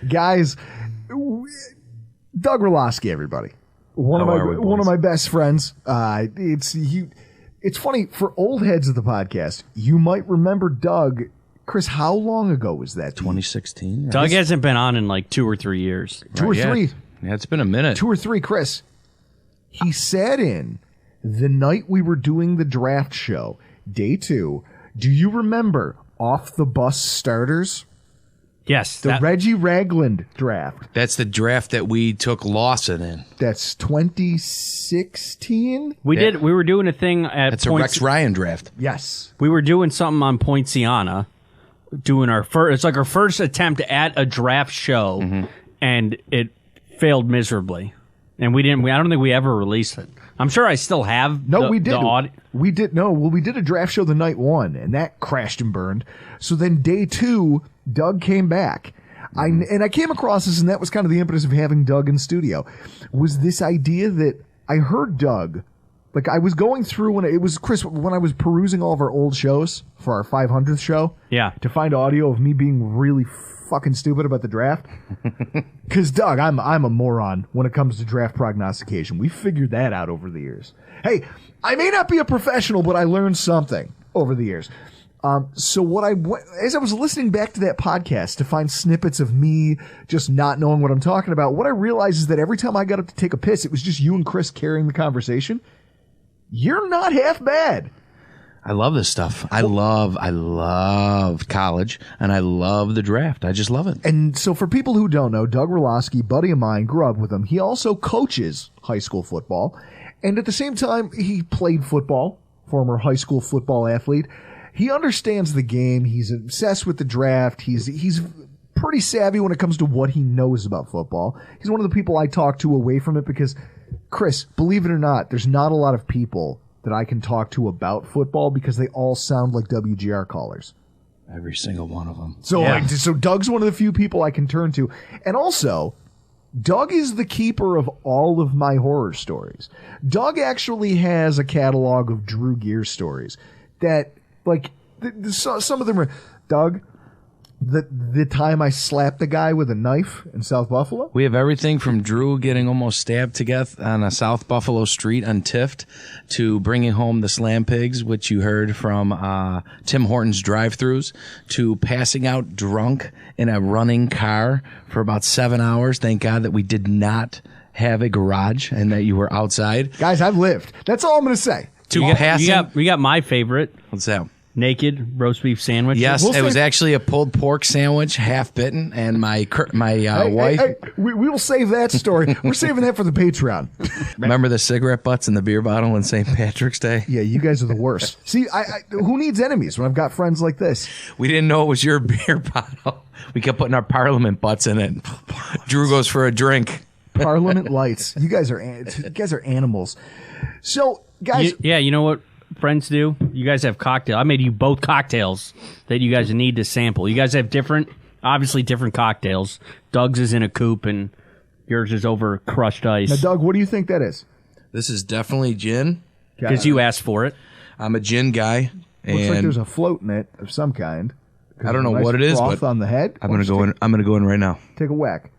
Guys, Doug Relosky, everybody. One of my best friends. It's funny, for old heads of the podcast, you might remember Doug. Chris, how long ago was that? 2016. Right? Doug hasn't been on in like 2 or 3 years. Two or three. Yeah, it's been a minute. 2 or 3, Chris. He sat in the night we were doing the draft show, day 2. Do you remember Off the Bus Starters? Yes. The Reggie Ragland draft. That's the draft that we took Lawson in. That's 2016? We were doing a thing at That's a Rex Ryan draft. Yes. We were doing something on Poinciana, doing our first. It's like our first attempt at a draft show, and it failed miserably. And we didn't. I don't think we ever released it. I'm sure I still have. We did. We did. No, well, we did a draft show the night 1, and that crashed and burned. So then day 2, Doug came back. I came across this, and that was kind of the impetus of having Doug in studio. Was this idea that I heard Doug. Like, I was going through when I was perusing all of our old shows for our 500th show. Yeah. To find audio of me being really fucking stupid about the draft. Because, Doug, I'm a moron when it comes to draft prognostication. We figured that out over the years. Hey, I may not be a professional, but I learned something over the years. So as I was listening back to that podcast to find snippets of me just not knowing what I'm talking about, what I realized is that every time I got up to take a piss, it was just you and Chris carrying the conversation. You're not half bad. I love this stuff. I love college, and I love the draft. I just love it. And so for people who don't know, Doug Relosky, buddy of mine, grew up with him. He also coaches high school football. And at the same time, he played football, former high school football athlete. He understands the game. He's obsessed with the draft. He's pretty savvy when it comes to what he knows about football. He's one of the people I talk to away from it because, Chris, believe it or not, there's not a lot of people that I can talk to about football because they all sound like WGR callers. Every single one of them. So Doug's one of the few people I can turn to. And also, Doug is the keeper of all of my horror stories. Doug actually has a catalog of Drew Gear stories that, like, some of them are, Doug, the time I slapped the guy with a knife in South Buffalo? We have everything from Drew getting almost stabbed to death on a South Buffalo street on Tift to bringing home the Slam Pigs, which you heard from Tim Hortons drive-thrus, to passing out drunk in a running car for about 7 hours. Thank God that we did not have a garage and that you were outside. Guys, I've lived. We got my favorite. What's that? Naked roast beef sandwich. Yes, it was actually a pulled pork sandwich, half bitten, and my wife. Hey, we will save that story. We're saving that for the Patreon. Remember the cigarette butts in the beer bottle on St. Patrick's Day? Yeah, you guys are the worst. See, who needs enemies when I've got friends like this? We didn't know it was your beer bottle. We kept putting our Parliament butts in it. Drew goes for a drink. Parliament Lights. You guys are animals. So, guys, you know what friends do? You guys have cocktail. I made you both cocktails that you guys need to sample. You guys have obviously different cocktails. Doug's is in a coupe and yours is over crushed ice. Now, Doug, what do you think that is? This is definitely gin. Because you asked for it. I'm a gin guy. Looks like there's a float in it of some kind. I don't know what it is, but on the head. I'm gonna go in. I'm gonna go in right now. Take a whack.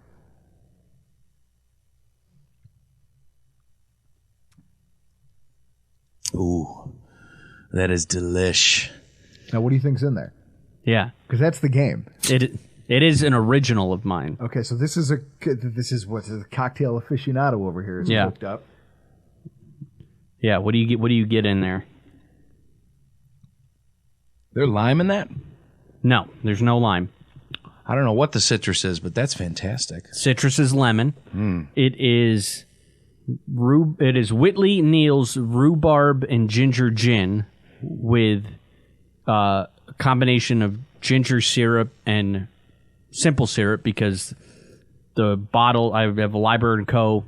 Ooh, that is delish. Now, what do you think's in there? Yeah, because that's the game. It is an original of mine. Okay, so this is what the cocktail aficionado over here is hooked up. Yeah, what do you get in there? There lime in that? No, there's no lime. I don't know what the citrus is, but that's fantastic. Citrus is lemon. It is Whitley Neal's rhubarb and ginger gin with a combination of ginger syrup and simple syrup because the bottle, I have a Liber & Co.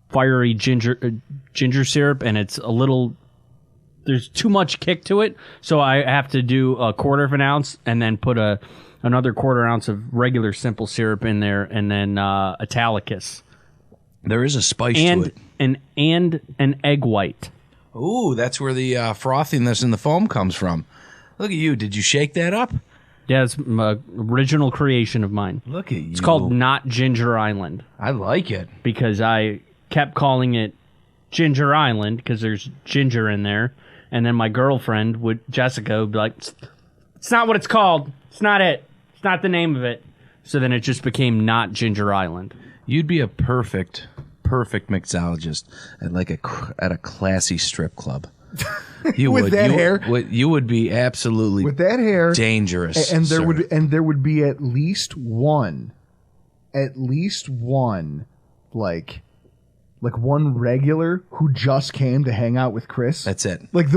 Fiery ginger syrup, and it's a little... There's too much kick to it, so I have to do a quarter of an ounce and then put another quarter ounce of regular simple syrup in there, and then Italicus. There is a spice to it. And an egg white. Ooh, that's where the frothiness in the foam comes from. Look at you. Did you shake that up? Yeah, it's an original creation of mine. Look at you. It's called Not Ginger Island I like it. because I kept calling it Ginger Island because there's ginger in there. And then my girlfriend, Jessica, would be like, it's not what it's called. It's not it. It's not the name of it. So then it just became Not Ginger Island. You'd be a perfect mixologist at a classy strip club. You With would. that hair? You would be absolutely With that hair, dangerous. and there sir. would be at least one, like one regular who just came to hang out with Chris. That's it. Like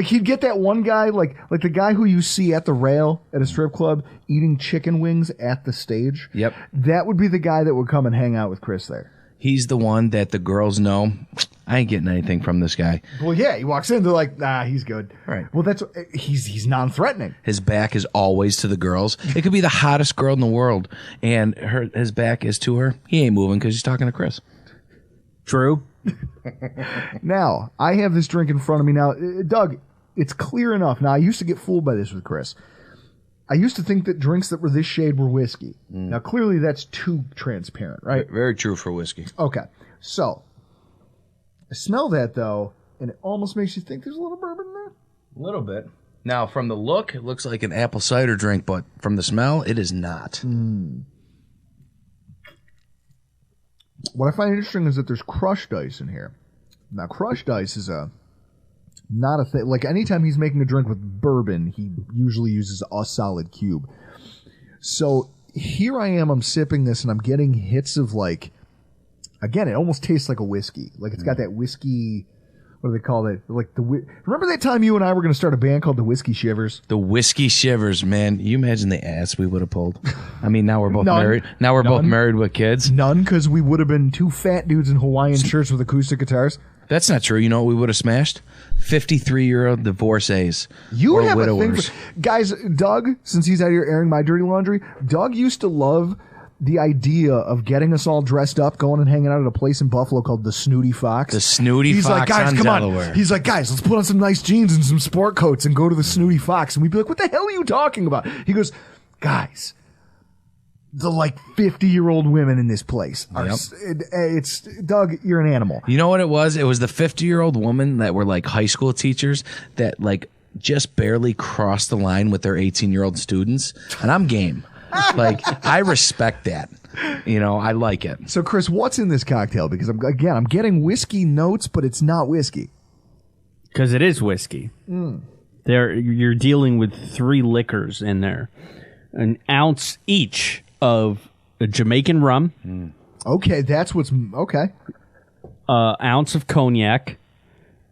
he'd get that one guy, like the guy who you see at the rail at a strip club eating chicken wings at the stage. Yep. That would be the guy that would come and hang out with Chris there. He's the one that the girls know. I ain't getting anything from this guy. Well, yeah, he walks in, they're like, nah, he's good. Right. Well, he's non-threatening. His back is always to the girls. It could be the hottest girl in the world, and his back is to her. He ain't moving because he's talking to Chris. True. Now, I have this drink in front of me now. Doug, it's clear enough. Now, I used to get fooled by this with Chris. I used to think that drinks that were this shade were whiskey. Now, clearly that's too transparent, right? Very true for whiskey. Okay. So, I smell that, though, and it almost makes you think there's a little bourbon in there. A little bit. Now, from the look, it looks like an apple cider drink, but from the smell, it is not. What I find interesting is that there's crushed ice in here. Now, crushed ice is not a thing. Like, anytime he's making a drink with bourbon, he usually uses a solid cube. So, here I am, I'm sipping this, and I'm getting hits of, like, again, it almost tastes like a whiskey. Like, it's got that whiskey, what do they call it? Like, remember that time you and I were going to start a band called the Whiskey Shivers? The Whiskey Shivers, man. You imagine the ass we would have pulled. I mean, now we're both None. married. Now we're both married with kids. None, because we would have been two fat dudes in Hawaiian shirts with acoustic guitars. That's not true. You know what we would have smashed? 53-year-old divorcees. You or have widowers. a thing for, guys, Doug, since he's out here airing my dirty laundry, Doug used to love the idea of getting us all dressed up, going and hanging out at a place in Buffalo called the Snooty Fox. The Snooty He's Fox like, guys, on come Delaware. on. He's like, guys, let's put on some nice jeans and some sport coats and go to the Snooty Fox. And we'd be like, what the hell are you talking about? He goes, guys, the like 50-year-old women in this place are. Yep. It's Doug, you're an animal. You know what it was? It was the 50-year-old woman that were like high school teachers that like just barely crossed the line with their 18-year-old students. And I'm game. Like, I respect that. You know, I like it. So, Chris, what's in this cocktail? Because I'm getting whiskey notes, but it's not whiskey. Because it is whiskey. You're dealing with 3 liquors in there. An ounce each of a Jamaican rum. Okay, that's what's... Okay. Ounce of cognac.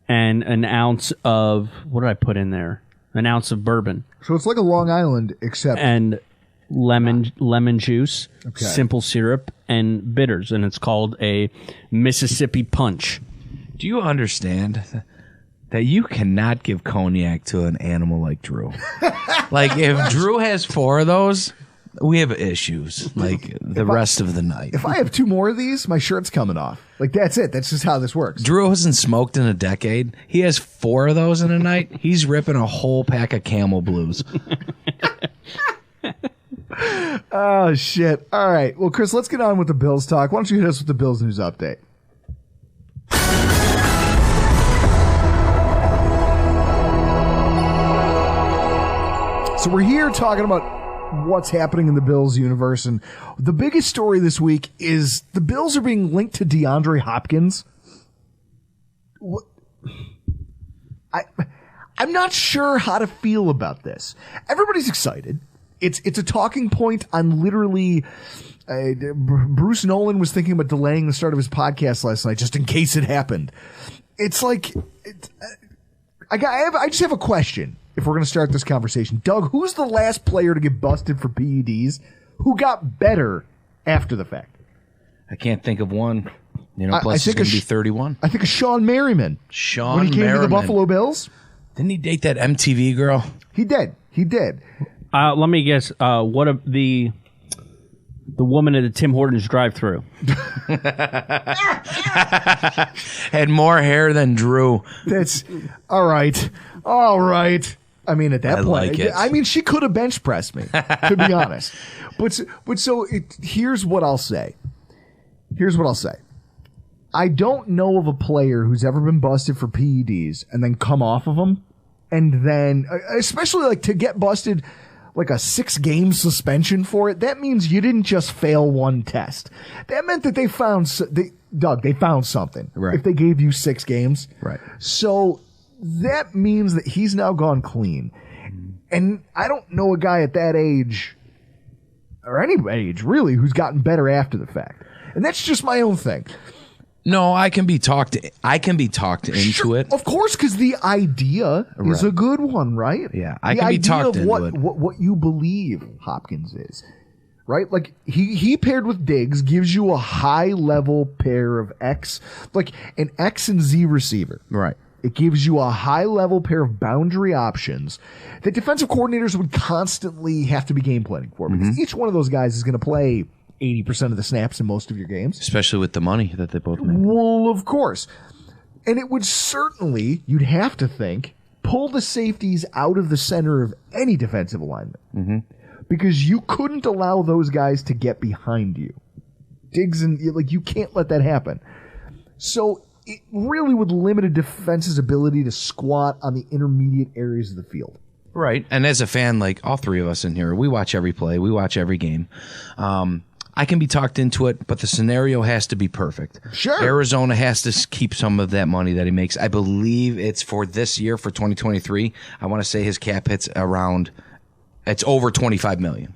And an ounce of... What did I put in there? An ounce of bourbon. So it's like a Long Island, except... And lemon juice, Okay. simple syrup, and bitters. And it's called a Mississippi Punch. Do you understand that you cannot give cognac to an animal like Drew? Like, if Drew has 4 of those, we have issues, like, the rest of the night. If I have 2 more of these, my shirt's coming off. Like, that's it. That's just how this works. Drew hasn't smoked in a decade. He has 4 of those in a night. He's ripping a whole pack of Camel Blues. Oh, shit. All right. Well, Chris, let's get on with the Bills talk. Why don't you hit us with the Bills news update? So we're here talking about what's happening in the Bills universe, and the biggest story this week is the Bills are being linked to DeAndre Hopkins. What? I'm not sure how to feel about this. Everybody's excited. It's a talking point. I'm literally... Bruce Nolan was thinking about delaying the start of his podcast last night just in case it happened. It's like... I just have a question if we're going to start this conversation. Doug, who's the last player to get busted for PEDs who got better after the fact? I can't think of one. You know, plus he's going to be 31. I think of Sean Merriman. When he came to the Buffalo Bills? Didn't he date that MTV girl? He did. Let me guess. The woman at the Tim Hortons drive-thru had more hair than Drew. That's all right. All right. I mean, at that point, like it. I mean, she could have bench pressed me, to be honest. But here's what I'll say. I don't know of a player who's ever been busted for PEDs and then come off of them, and then, especially like to get busted like a 6-game suspension for it. That means you didn't just fail one test. That meant that they found something. Right. If they gave you 6 games. Right. So that means that he's now gone clean. And I don't know a guy at that age, or any age really, who's gotten better after the fact. And that's just my own thing. No, I can be talked into Sure, it. Of course, because the idea is a good one, right? Yeah, I can be talked into it. What you believe Hopkins is, right? Like he paired with Diggs gives you a high level pair of X, like an X and Z receiver. Right. It gives you a high level pair of boundary options that defensive coordinators would constantly have to be game planning for, because each one of those guys is going to play 80% of the snaps in most of your games. Especially with the money that they both make. Well, of course. And it would certainly, you'd have to think, pull the safeties out of the center of any defensive alignment. Mm-hmm. Because you couldn't allow those guys to get behind you. Diggs and, like, you can't let that happen. So it really would limit a defense's ability to squat on the intermediate areas of the field. Right. And as a fan, like all three of us in here, we watch every play, we watch every game. I can be talked into it, but the scenario has to be perfect. Sure. Arizona has to keep some of that money that he makes. I believe it's for this year, for 2023. I want to say his cap hits around, it's over $25 million.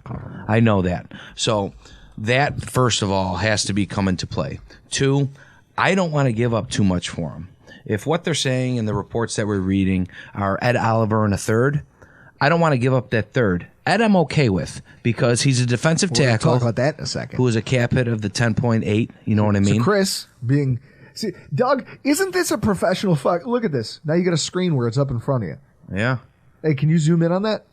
I know that. So that, first of all, has to be come into play. 2, I don't want to give up too much for him. If what they're saying in the reports that we're reading are Ed Oliver and a third, I don't want to give up that third. Ed, I'm okay with, because he's a defensive tackle. We'll talk about that in a second. Who is a cap hit of the 10.8. You know what I mean? So Chris being... See, Doug, isn't this a professional fuck? Look at this. Now you got a screen where it's up in front of you. Yeah. Hey, can you zoom in on that?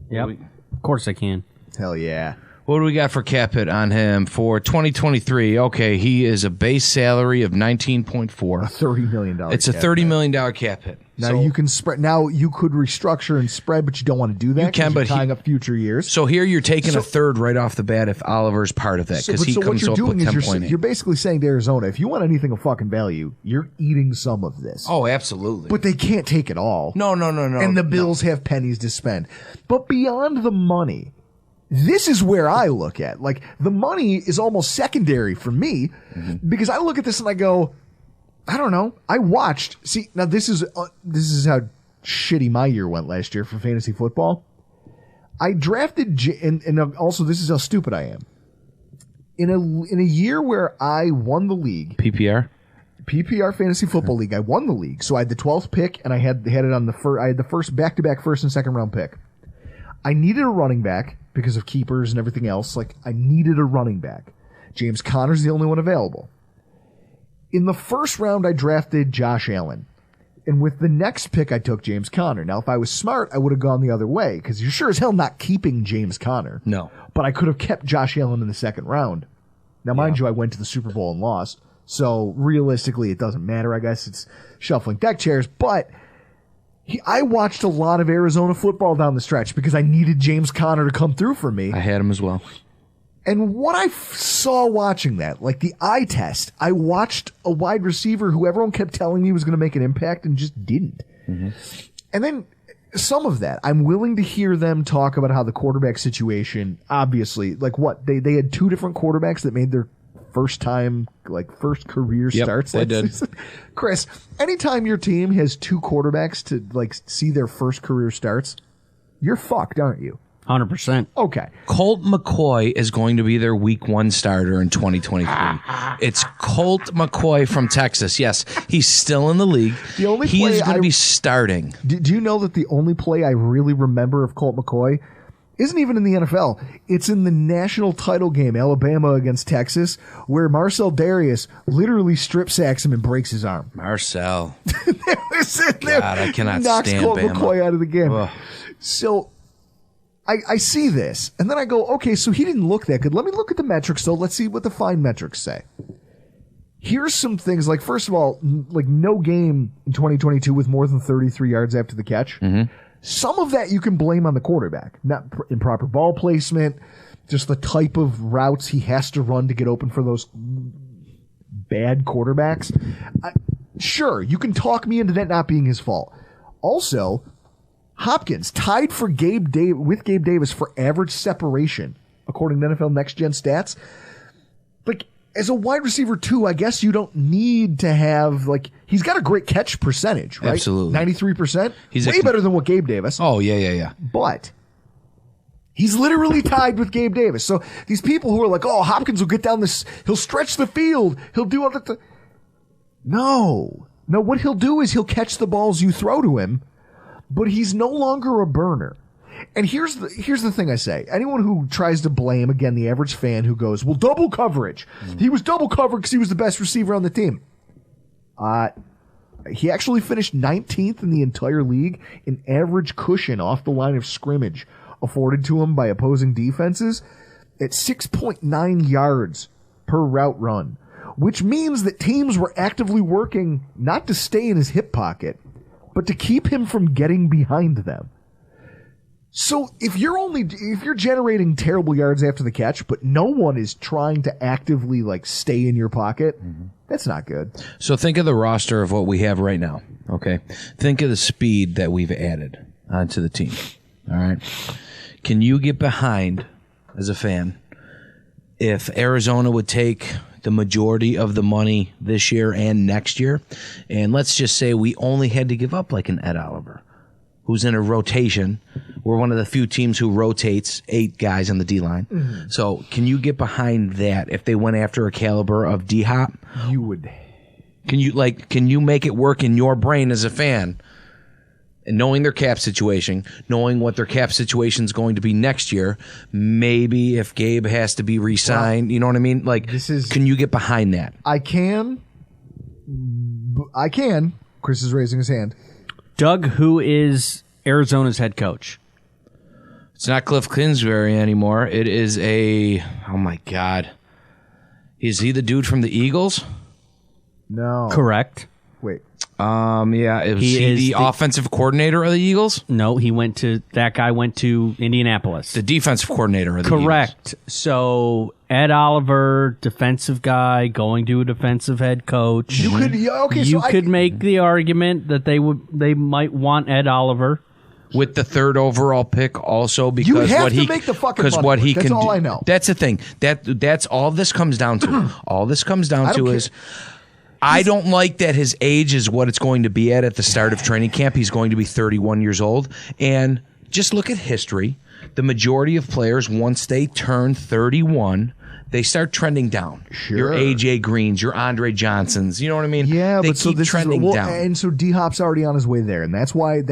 Yep. Of course I can. Hell yeah. What do we got for cap hit on him for 2023? Okay, he is a base salary of 19.4. A $30 million. It's a $30 million cap hit. Now So- you can spread. Now you could restructure and spread, but you don't want to do that. You can, 'cause you're but tying up future years. So here you're taking a third right off the bat if Oliver's part of that, because he what comes you're up with doing is 10.8. you're basically saying to Arizona, if you want anything of fucking value, you're eating some of this. Oh, absolutely. But they can't take it all. No. And the Bills have pennies to spend. But beyond the money, this is where I look at. Like, the money is almost secondary for me, because I look at this and I go, I don't know. I watched. See, now this is how shitty my year went last year for fantasy football. I drafted, and also this is how stupid I am. In a year where I won the league, PPR fantasy football league, I won the league. So I had the 12th pick, and I had it on the first. I had the first back-to-back first and second round pick. I needed a running back because of keepers and everything else. Like, I needed a running back. James Conner's the only one available. In the first round, I drafted Josh Allen. And with the next pick, I took James Conner. Now, if I was smart, I would have gone the other way, because you're sure as hell not keeping James Conner. No. But I could have kept Josh Allen in the second round. Now, mind you, I went to the Super Bowl and lost. So, realistically, it doesn't matter. I guess it's shuffling deck chairs. But I watched a lot of Arizona football down the stretch because I needed James Conner to come through for me. I had him as well. And what I saw watching that, like the eye test, I watched a wide receiver who everyone kept telling me was going to make an impact and just didn't. And then some of that, I'm willing to hear them talk about how the quarterback situation, obviously, like what, they had 2 different quarterbacks that made their first career starts. They did. Chris, anytime your team has 2 quarterbacks to like see their first career starts, you're fucked, aren't you? 100%. Okay. Colt McCoy is going to be their week 1 starter in 2023. It's Colt McCoy from Texas. Yes, he's still in the league. The only he play is going to be starting. Do you know that the only play I really remember of Colt McCoy isn't even in the NFL? It's in the national title game, Alabama against Texas, where Marcel Darius literally strip sacks him and breaks his arm. Marcel. God, I cannot knocks stand Colt Bama. McCoy out of the game. Ugh. So I see this, and then I go, okay, so he didn't look that good. Let me look at the metrics, though. Let's see what the fine metrics say. Here's some things, like, first of all, like no game in 2022 with more than 33 yards after the catch. Some of that you can blame on the quarterback. Not improper ball placement, just the type of routes he has to run to get open for those bad quarterbacks. Sure, you can talk me into that not being his fault. Also, Hopkins tied for with Gabe Davis for average separation, according to NFL Next Gen Stats. Like, as a wide receiver too, I guess you don't need to have, like, he's got a great catch percentage, right? Absolutely. 93%. He's way better than what Gabe Davis. Oh, yeah. But he's literally tied with Gabe Davis. So these people who are like, oh, Hopkins will get down this, he'll stretch the field, he'll do all that. No, what he'll do is he'll catch the balls you throw to him, but he's no longer a burner. And here's the thing I say. Anyone who tries to blame, again, the average fan who goes, well, double coverage. He was double covered because he was the best receiver on the team. He actually finished 19th in the entire league in average cushion off the line of scrimmage afforded to him by opposing defenses at 6.9 yards per route run, which means that teams were actively working not to stay in his hip pocket, but to keep him from getting behind them. So if you're generating terrible yards after the catch, but no one is trying to actively like stay in your pocket, that's not good. So think of the roster of what we have right now. Okay. Think of the speed that we've added onto the team. All right. Can you get behind, as a fan, if Arizona would take the majority of the money this year and next year, and let's just say we only had to give up like an Ed Oliver, who's in a rotation? We're one of the few teams who rotates 8 guys on the D-line. So can you get behind that if they went after a caliber of D-Hop? You would. Can you make it work in your brain as a fan? And knowing their cap situation, knowing what their cap situation is going to be next year, maybe if Gabe has to be re-signed, you know what I mean? Like, can you get behind that? I can. Chris is raising his hand. Doug, who is Arizona's head coach? It's not Cliff Kingsbury anymore. It is oh my God. Is he the dude from the Eagles? No. Correct. Wait. Yeah, was he the offensive coordinator of the Eagles? No, that guy went to Indianapolis. The defensive coordinator of the Eagles. Correct. So Ed Oliver, defensive guy, going to a defensive head coach. You could make the argument that they might want Ed Oliver with the 3rd overall pick also, because you have to make the fucking money what he work. That's can all do. I know. That's the thing. That's all this comes down to. All this comes down to is I don't like that his age is what it's going to be at the start of training camp. He's going to be 31 years old. And just look at history. The majority of players, once they turn 31, they start trending down. Sure. Your A.J. Greens, your Andre Johnsons. You know what I mean? Yeah, they but so keep this trending is, down. And so D-Hop's already on his way there. And that's why,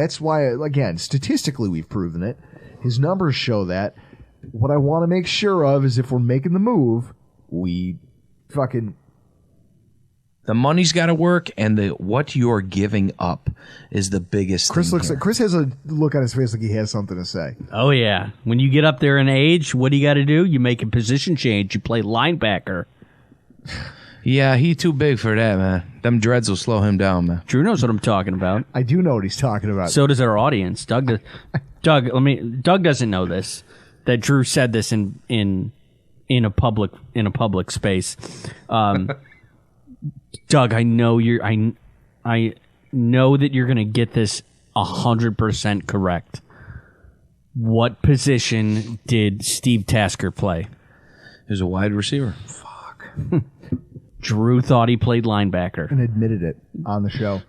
again, statistically we've proven it. His numbers show that. What I want to make sure of is if we're making the move, we fucking... The money's got to work, and what you're giving up is the biggest Chris thing. Chris has a look on his face like he has something to say. Oh, yeah. When you get up there in age, what do you got to do? You make a position change. You play linebacker. Yeah, he too big for that, man. Them dreads will slow him down, man. Drew knows what I'm talking about. I do know what he's talking about. So does our audience. Doug doesn't know this, that Drew said this in a public space. Doug, I know I know that you're going to get this 100% correct. What position did Steve Tasker play? He was a wide receiver. Fuck. Drew thought he played linebacker. And admitted it on the show.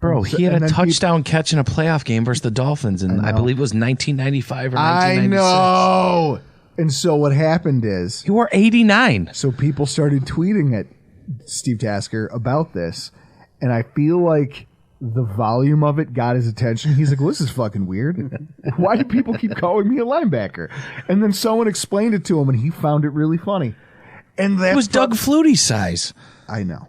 Bro, he had a touchdown catch in a playoff game versus the Dolphins, and I believe it was 1995 or 1996. I know. And so what happened is... You were 89. So people started tweeting at Steve Tasker about this, and I feel like the volume of it got his attention. He's like, well, this is fucking weird. Why do people keep calling me a linebacker? And then someone explained it to him, and he found it really funny. And that it was Doug Flutie's size. I know.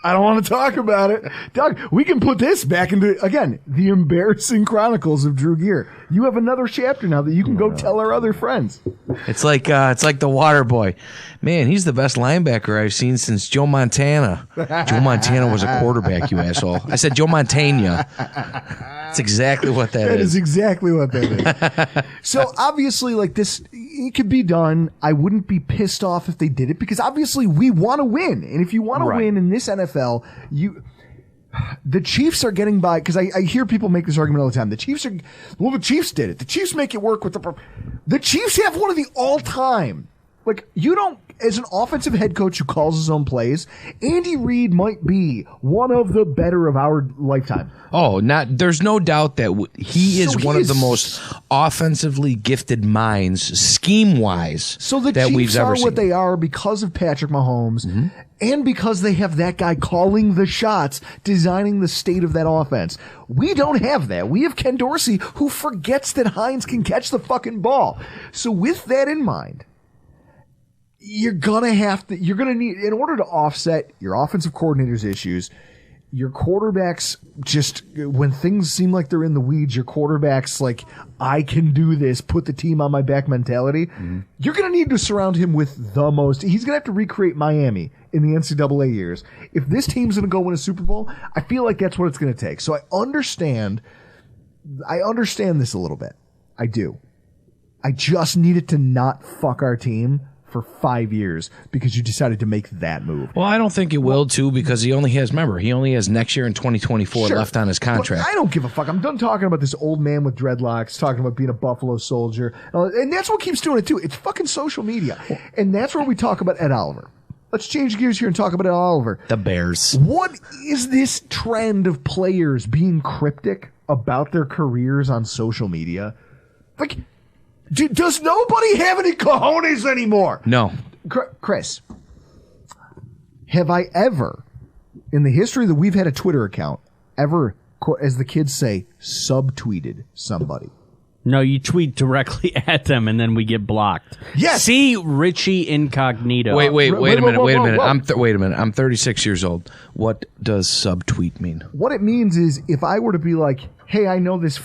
I don't want to talk about it. Doug, we can put this back into, again, the embarrassing chronicles of Drew Gear. You have another chapter now that you can go tell our other friends. It's like the Water Boy. Man, he's the best linebacker I've seen since Joe Montana. Joe Montana was a quarterback, you asshole. I said Joe Montana. That's exactly what that is. That is exactly what that is. So obviously, like this, it could be done. I wouldn't be pissed off if they did it because obviously we want to win. And if you want to win in this NFL, the Chiefs are getting by because I hear people make this argument all the time. The Chiefs did it. The Chiefs make it work with the Chiefs have one of the all-time. Like, you don't, as an offensive head coach who calls his own plays, Andy Reid might be one of the better of our lifetime. Oh, there's no doubt that he is one of the most offensively gifted minds, scheme-wise, so the that Chiefs we've ever are seen. what they are because of Patrick Mahomes and because they have that guy calling the shots, designing the state of that offense. We don't have that. We have Ken Dorsey, who forgets that Hines can catch the fucking ball. So with that in mind, you're going to need, in order to offset your offensive coordinator's issues, your quarterbacks just, when things seem like they're in the weeds, your quarterback's like, I can do this, put the team on my back mentality. You're going to need to surround him with the most. He's going to have to recreate Miami in the NCAA years. If this team's going to go win a Super Bowl, I feel like that's what it's going to take. So I understand this a little bit. I do. I just needed to not fuck our team for 5 years because you decided to make that move. Well, I don't think it will, too, because he only has next year in 2024 left on his contract. But I don't give a fuck. I'm done talking about this old man with dreadlocks, talking about being a Buffalo Soldier. And that's what keeps doing it, too. It's fucking social media. And that's where we talk about Ed Oliver. Let's change gears here and talk about Ed Oliver. The Bears. What is this trend of players being cryptic about their careers on social media? Like, does nobody have any cojones anymore? No. Chris, have I ever, in the history that we've had a Twitter account, ever, as the kids say, subtweeted somebody? No, you tweet directly at them and then we get blocked. Yes. See Richie Incognito. Wait a minute. I'm 36 years old. What does subtweet mean? What it means is if I were to be like, hey, I know this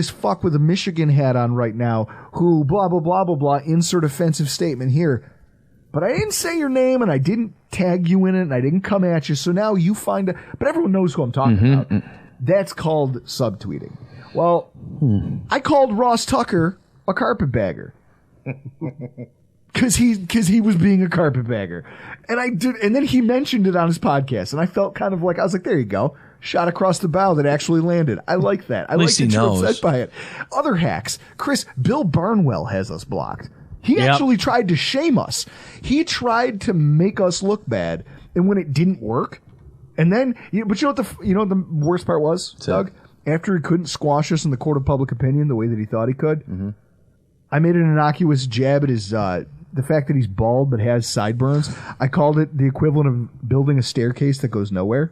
fuck with a Michigan hat on right now who blah, blah, blah, blah, blah, insert offensive statement here. But I didn't say your name and I didn't tag you in it and I didn't come at you. So now you find but everyone knows who I'm talking about. That's called subtweeting. Well, I called Ross Tucker a carpetbagger. Cause he was being a carpetbagger. And then he mentioned it on his podcast and I felt kind of like, I was like, there you go. Shot across the bow that actually landed. I like that. I like that you're upset by it. Other hacks. Chris, Bill Barnwell has us blocked. He actually tried to shame us. He tried to make us look bad. And when it didn't work, and then, but you know what the worst part was, Doug? After he couldn't squash us in the court of public opinion the way that he thought he could, I made an innocuous jab at his, the fact that he's bald but has sideburns. I called it the equivalent of building a staircase that goes nowhere.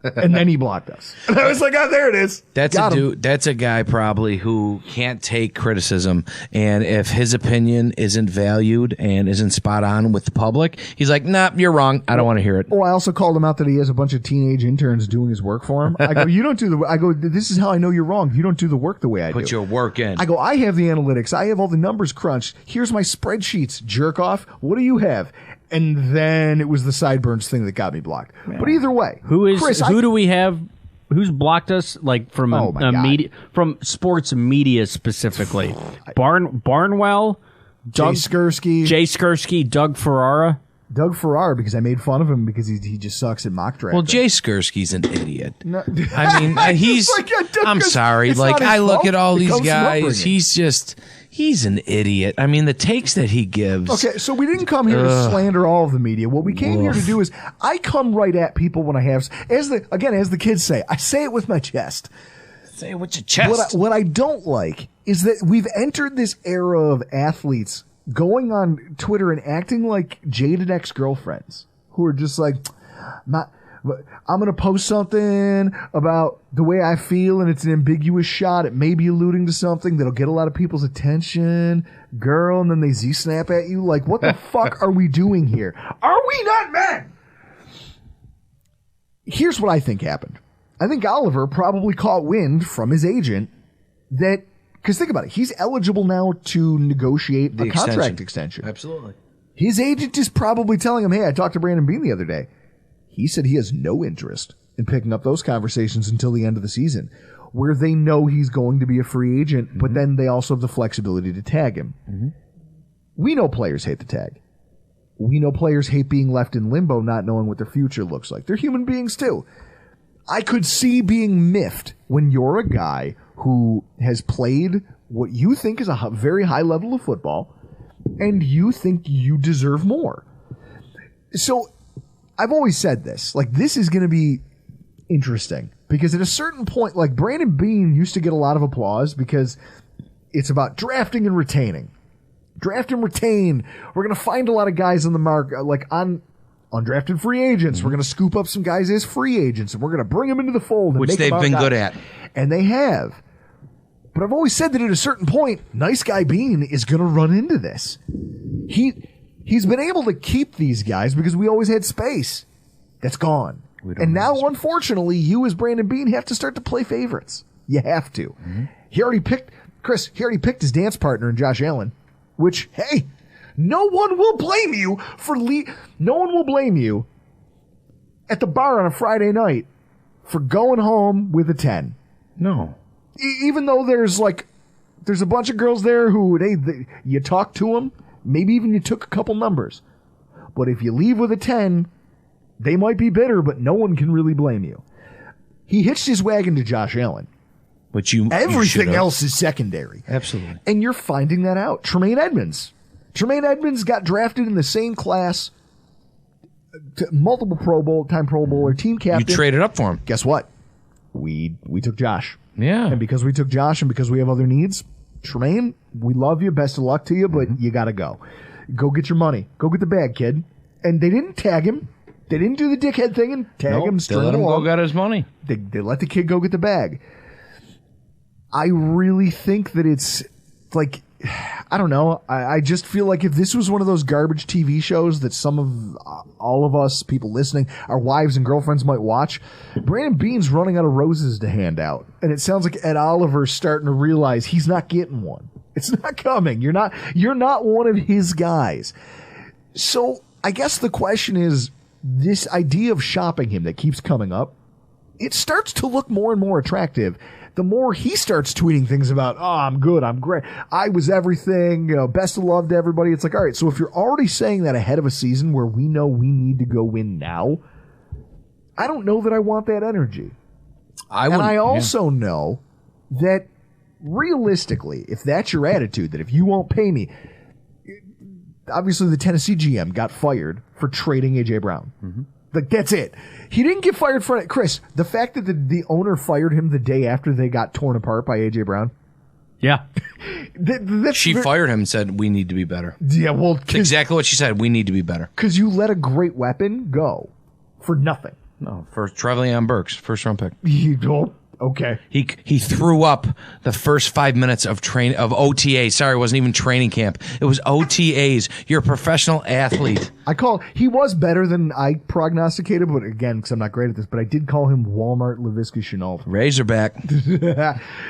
And then he blocked us. And I was like, oh, there it is. That's a dude. That's a guy probably who can't take criticism. And if his opinion isn't valued and isn't spot on with the public, he's like, nah, you're wrong. I don't want to hear it. Oh, I also called him out that he has a bunch of teenage interns doing his work for him. I go, this is how I know you're wrong. You don't do the work the way I do. Put your work in. I go, I have the analytics. I have all the numbers crunched. Here's my spreadsheets. Jerk off. What do you have? And then it was the sideburns thing that got me blocked. Yeah. But either way, who do we have? Who's blocked us? Like from media, from sports media specifically? Barnwell, Jay Skursky, Doug Ferrara. Doug Ferrara, because I made fun of him because he just sucks at mock drafting. Well, Jay Skursky's an idiot. No. I mean, he's. I'm sorry. Like I look at all these guys. He's an idiit. I mean, the takes that he gives. Okay, so we didn't come here to slander all of the media. What we came here to do is I come right at people when I have, as the kids say, I say it with my chest. Say it with your chest. What I don't like is that we've entered this era of athletes going on Twitter and acting like jaded ex-girlfriends who are just like, I'm going to post something about the way I feel and it's an ambiguous shot. It may be alluding to something that'll get a lot of people's attention. Girl, and then they Z-snap at you. Like, what the fuck are we doing here? Are we not men? Here's what I think happened. I think Oliver probably caught wind from his agent that, because think about it, he's eligible now to negotiate a contract extension. Absolutely. His agent is probably telling him, hey, I talked to Brandon Beane the other day. He said he has no interest in picking up those conversations until the end of the season, where they know he's going to be a free agent, but then they also have the flexibility to tag him. We know players hate the tag. We know players hate being left in limbo, not knowing what their future looks like. They're human beings too. I could see being miffed when you're a guy who has played what you think is a very high level of football, and you think you deserve more. So I've always said this, like, this is going to be interesting because at a certain point, like, Brandon Beane used to get a lot of applause because it's about drafting and retaining. Draft and retain. We're going to find a lot of guys on the mark, like on undrafted free agents. We're going to scoop up some guys as free agents, and we're going to bring them into the fold. And which they've been good at. And they have. But I've always said that at a certain point, Nice Guy Beane is going to run into this. He's been able to keep these guys because we always had space. That's gone. And now, unfortunately, you as Brandon Beane have to start to play favorites. You have to. He already picked his dance partner in Josh Allen. Which, hey, no one will blame you no one will blame you at the bar on a Friday night for going home with a 10. No. Even though there's a bunch of girls there who, you talk to them, maybe even you took a couple numbers. But if you leave with a 10, they might be bitter, but no one can really blame you. He hitched his wagon to Josh Allen. But everything else is secondary. Absolutely. And you're finding that out. Tremaine Edmonds got drafted in the same class, multiple Pro Bowler, team captain. You traded up for him. Guess what? We took Josh. Yeah. And because we took Josh and because we have other needs, Tremaine, we love you. Best of luck to you, but you got to go. Go get your money. Go get the bag, kid. And they didn't tag him. They didn't do the dickhead thing and tag him. They let him go get his money. They let the kid go get the bag. I really think that it's like, I don't know. I just feel like if this was one of those garbage TV shows that some of all of us, people listening, our wives and girlfriends might watch, Brandon Beane's running out of roses to hand out. And it sounds like Ed Oliver's starting to realize he's not getting one. It's not coming. You're not one of his guys. So I guess the question is, this idea of shopping him that keeps coming up, it starts to look more and more attractive the more he starts tweeting things about, oh, I'm good, I'm great, I was everything, best of love to everybody. It's like, all right, so if you're already saying that ahead of a season where we know we need to go win now, I don't know that I want that energy. I also know that realistically, if that's your attitude, that if you won't pay me, obviously the Tennessee GM got fired for trading A.J. Brown. Mm-hmm. Like, that's it. He didn't get fired for it. Chris, the fact that the owner fired him the day after they got torn apart by A.J. Brown. Yeah. She fired him and said, we need to be better. Yeah, well. That's exactly what she said. We need to be better. Because you let a great weapon go for nothing. No, for Trevelyan Burks, first round pick. You don't. Okay. He threw up the first 5 minutes of OTA. Sorry, it wasn't even training camp. It was OTAs. You're a professional athlete. He was better than I prognosticated, but again, because I'm not great at this, but I did call him Walmart Laviska Shenault. Razorback.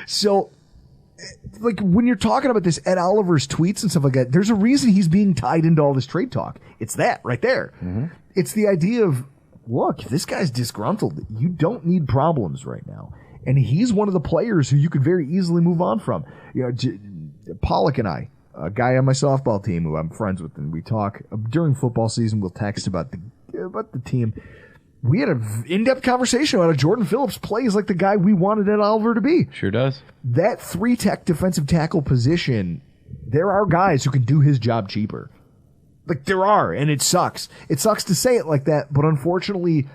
So, like, when you're talking about this Ed Oliver's tweets and stuff like that, there's a reason he's being tied into all this trade talk. It's that right there. Mm-hmm. It's the idea of, look, this guy's disgruntled. You don't need problems right now. And he's one of the players who you could very easily move on from. Pollock and I, a guy on my softball team who I'm friends with, and we talk during football season. We'll text about the team. We had an in-depth conversation about how Jordan Phillips plays like the guy we wanted Ed Oliver to be. Sure does. That 3-tech defensive tackle position, there are guys who can do his job cheaper. Like, there are, and it sucks. It sucks to say it like that, but unfortunately,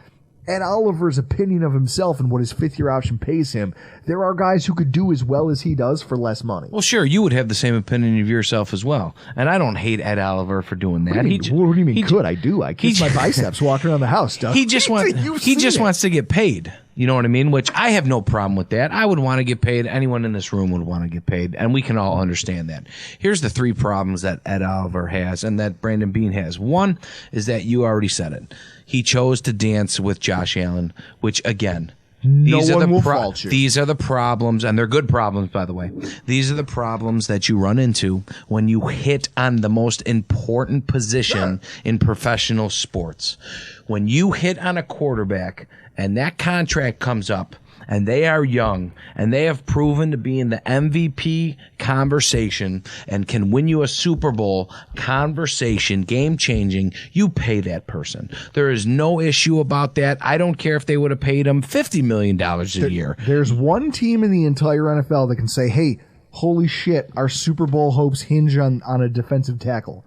Ed Oliver's opinion of himself and what his fifth-year option pays him, there are guys who could do as well as he does for less money. Well, sure, you would have the same opinion of yourself as well. And I don't hate Ed Oliver for doing that. What do you mean could? I do. I kiss my biceps walking around the house, Doug. He just wants to get paid. You know what I mean? Which I have no problem with that. I would want to get paid. Anyone in this room would want to get paid, and we can all understand that. Here's the 3 problems that Ed Oliver has and that Brandon Beane has. One is that you already said it. He chose to dance with Josh Allen, which, again, these are the problems, and they're good problems, by the way. These are the problems that you run into when you hit on the most important position in professional sports. When you hit on a quarterback and that contract comes up and they are young and they have proven to be in the MVP conversation and can win you a Super Bowl conversation, game-changing, you pay that person. There is no issue about that. I don't care if they would have paid him $50 million a year. There's one team in the entire NFL that can say, hey, holy shit, our Super Bowl hopes hinge on a defensive tackle.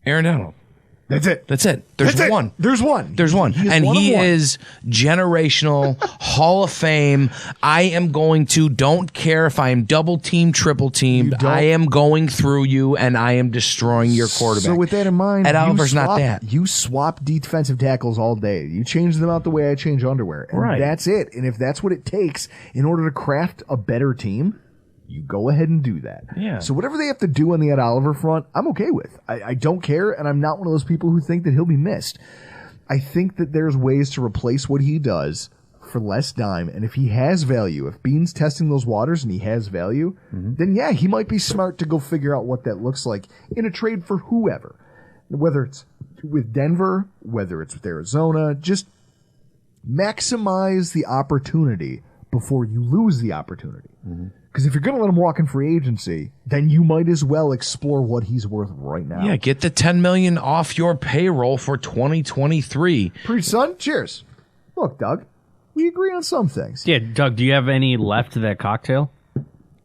Aaron Donald. That's it. There's one. There's one. And he is generational, Hall of Fame. I am going to, don't care if I am double teamed, triple teamed. I am going through you and I am destroying your quarterback. So with that in mind, Ed Oliver's not that. You swap defensive tackles all day. You change them out the way I change underwear. And that's it. And if that's what it takes in order to craft a better team, you go ahead and do that. Yeah. So whatever they have to do on the Ed Oliver front, I'm okay with. I don't care, and I'm not one of those people who think that he'll be missed. I think that there's ways to replace what he does for less dime, and if he has value, if Beane's testing those waters and he has value, then yeah, he might be smart to go figure out what that looks like in a trade for whoever. Whether it's with Denver, whether it's with Arizona, just maximize the opportunity before you lose the opportunity. Because if you're going to let him walk in free agency, then you might as well explore what he's worth right now. Yeah, get the $10 million off your payroll for 2023. Preach, son. Cheers. Look, Doug, we agree on some things. Yeah, Doug, do you have any left of that cocktail?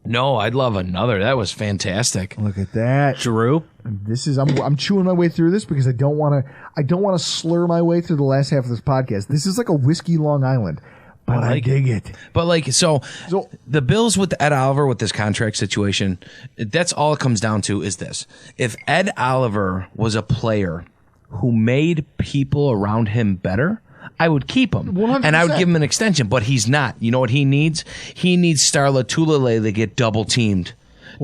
No, I'd love another. That was fantastic. Look at that, Drew. This is I'm chewing my way through this because I don't want to slur my way through the last half of this podcast. This is like a whiskey Long Island. But I dig it. But so the Bills with Ed Oliver with this contract situation, that's all it comes down to is this. If Ed Oliver was a player who made people around him better, I would keep him. 100%. And I would give him an extension, but he's not. You know what he needs? He needs Starla Tulele to get double teamed.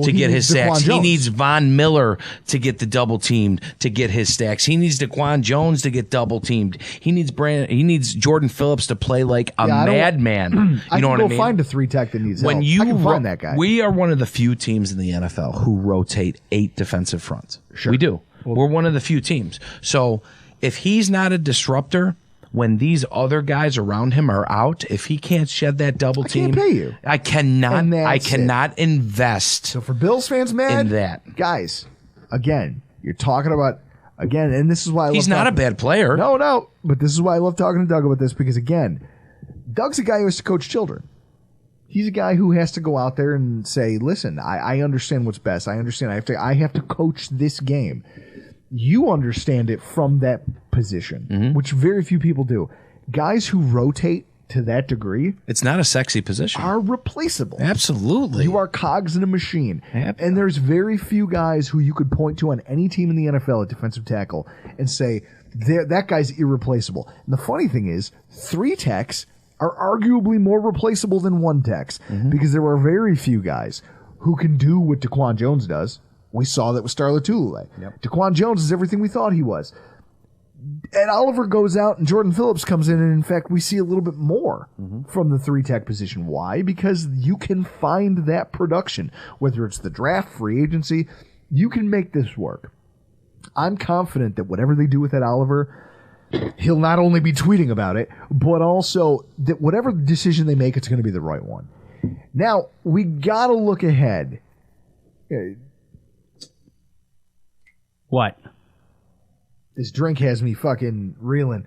To get his sacks. He needs Von Miller to get the double teamed to get his stacks. He needs DaQuan Jones to get double teamed. He needs Jordan Phillips to play like a madman. You know what I mean? Find a 3-tech that needs help. I can find that guy. We are one of the few teams in the NFL who rotate 8 defensive fronts. Sure. We do. We're one of the few teams. So if he's not a disruptor, when these other guys around him are out, if he can't shed that double team, I can't pay you. I cannot invest. So for Bills fans, mad in that, guys, again, you're talking about and this is why he's not a bad player. No, but this is why I love talking to Doug about this because again, Doug's a guy who has to coach children. He's a guy who has to go out there and say, "Listen, I understand what's best. I understand. I have to coach this game." You understand it from that position, which very few people do. Guys who rotate to that degree, it's not a sexy position, are replaceable. Absolutely. You are cogs in a machine. Absolutely. And there's very few guys who you could point to on any team in the NFL at defensive tackle and say, that guy's irreplaceable. And the funny thing is, 3-techs are arguably more replaceable than 1-techs because there are very few guys who can do what DaQuan Jones does. We saw that with Starla Tulele. Yep. DaQuan Jones is everything we thought he was. Ed Oliver goes out and Jordan Phillips comes in, and in fact, we see a little bit more from the 3-tech position. Why? Because you can find that production, whether it's the draft, free agency, you can make this work. I'm confident that whatever they do with Ed Oliver, he'll not only be tweeting about it, but also that whatever decision they make, it's going to be the right one. Now, we got to look ahead. What? This drink has me fucking reeling.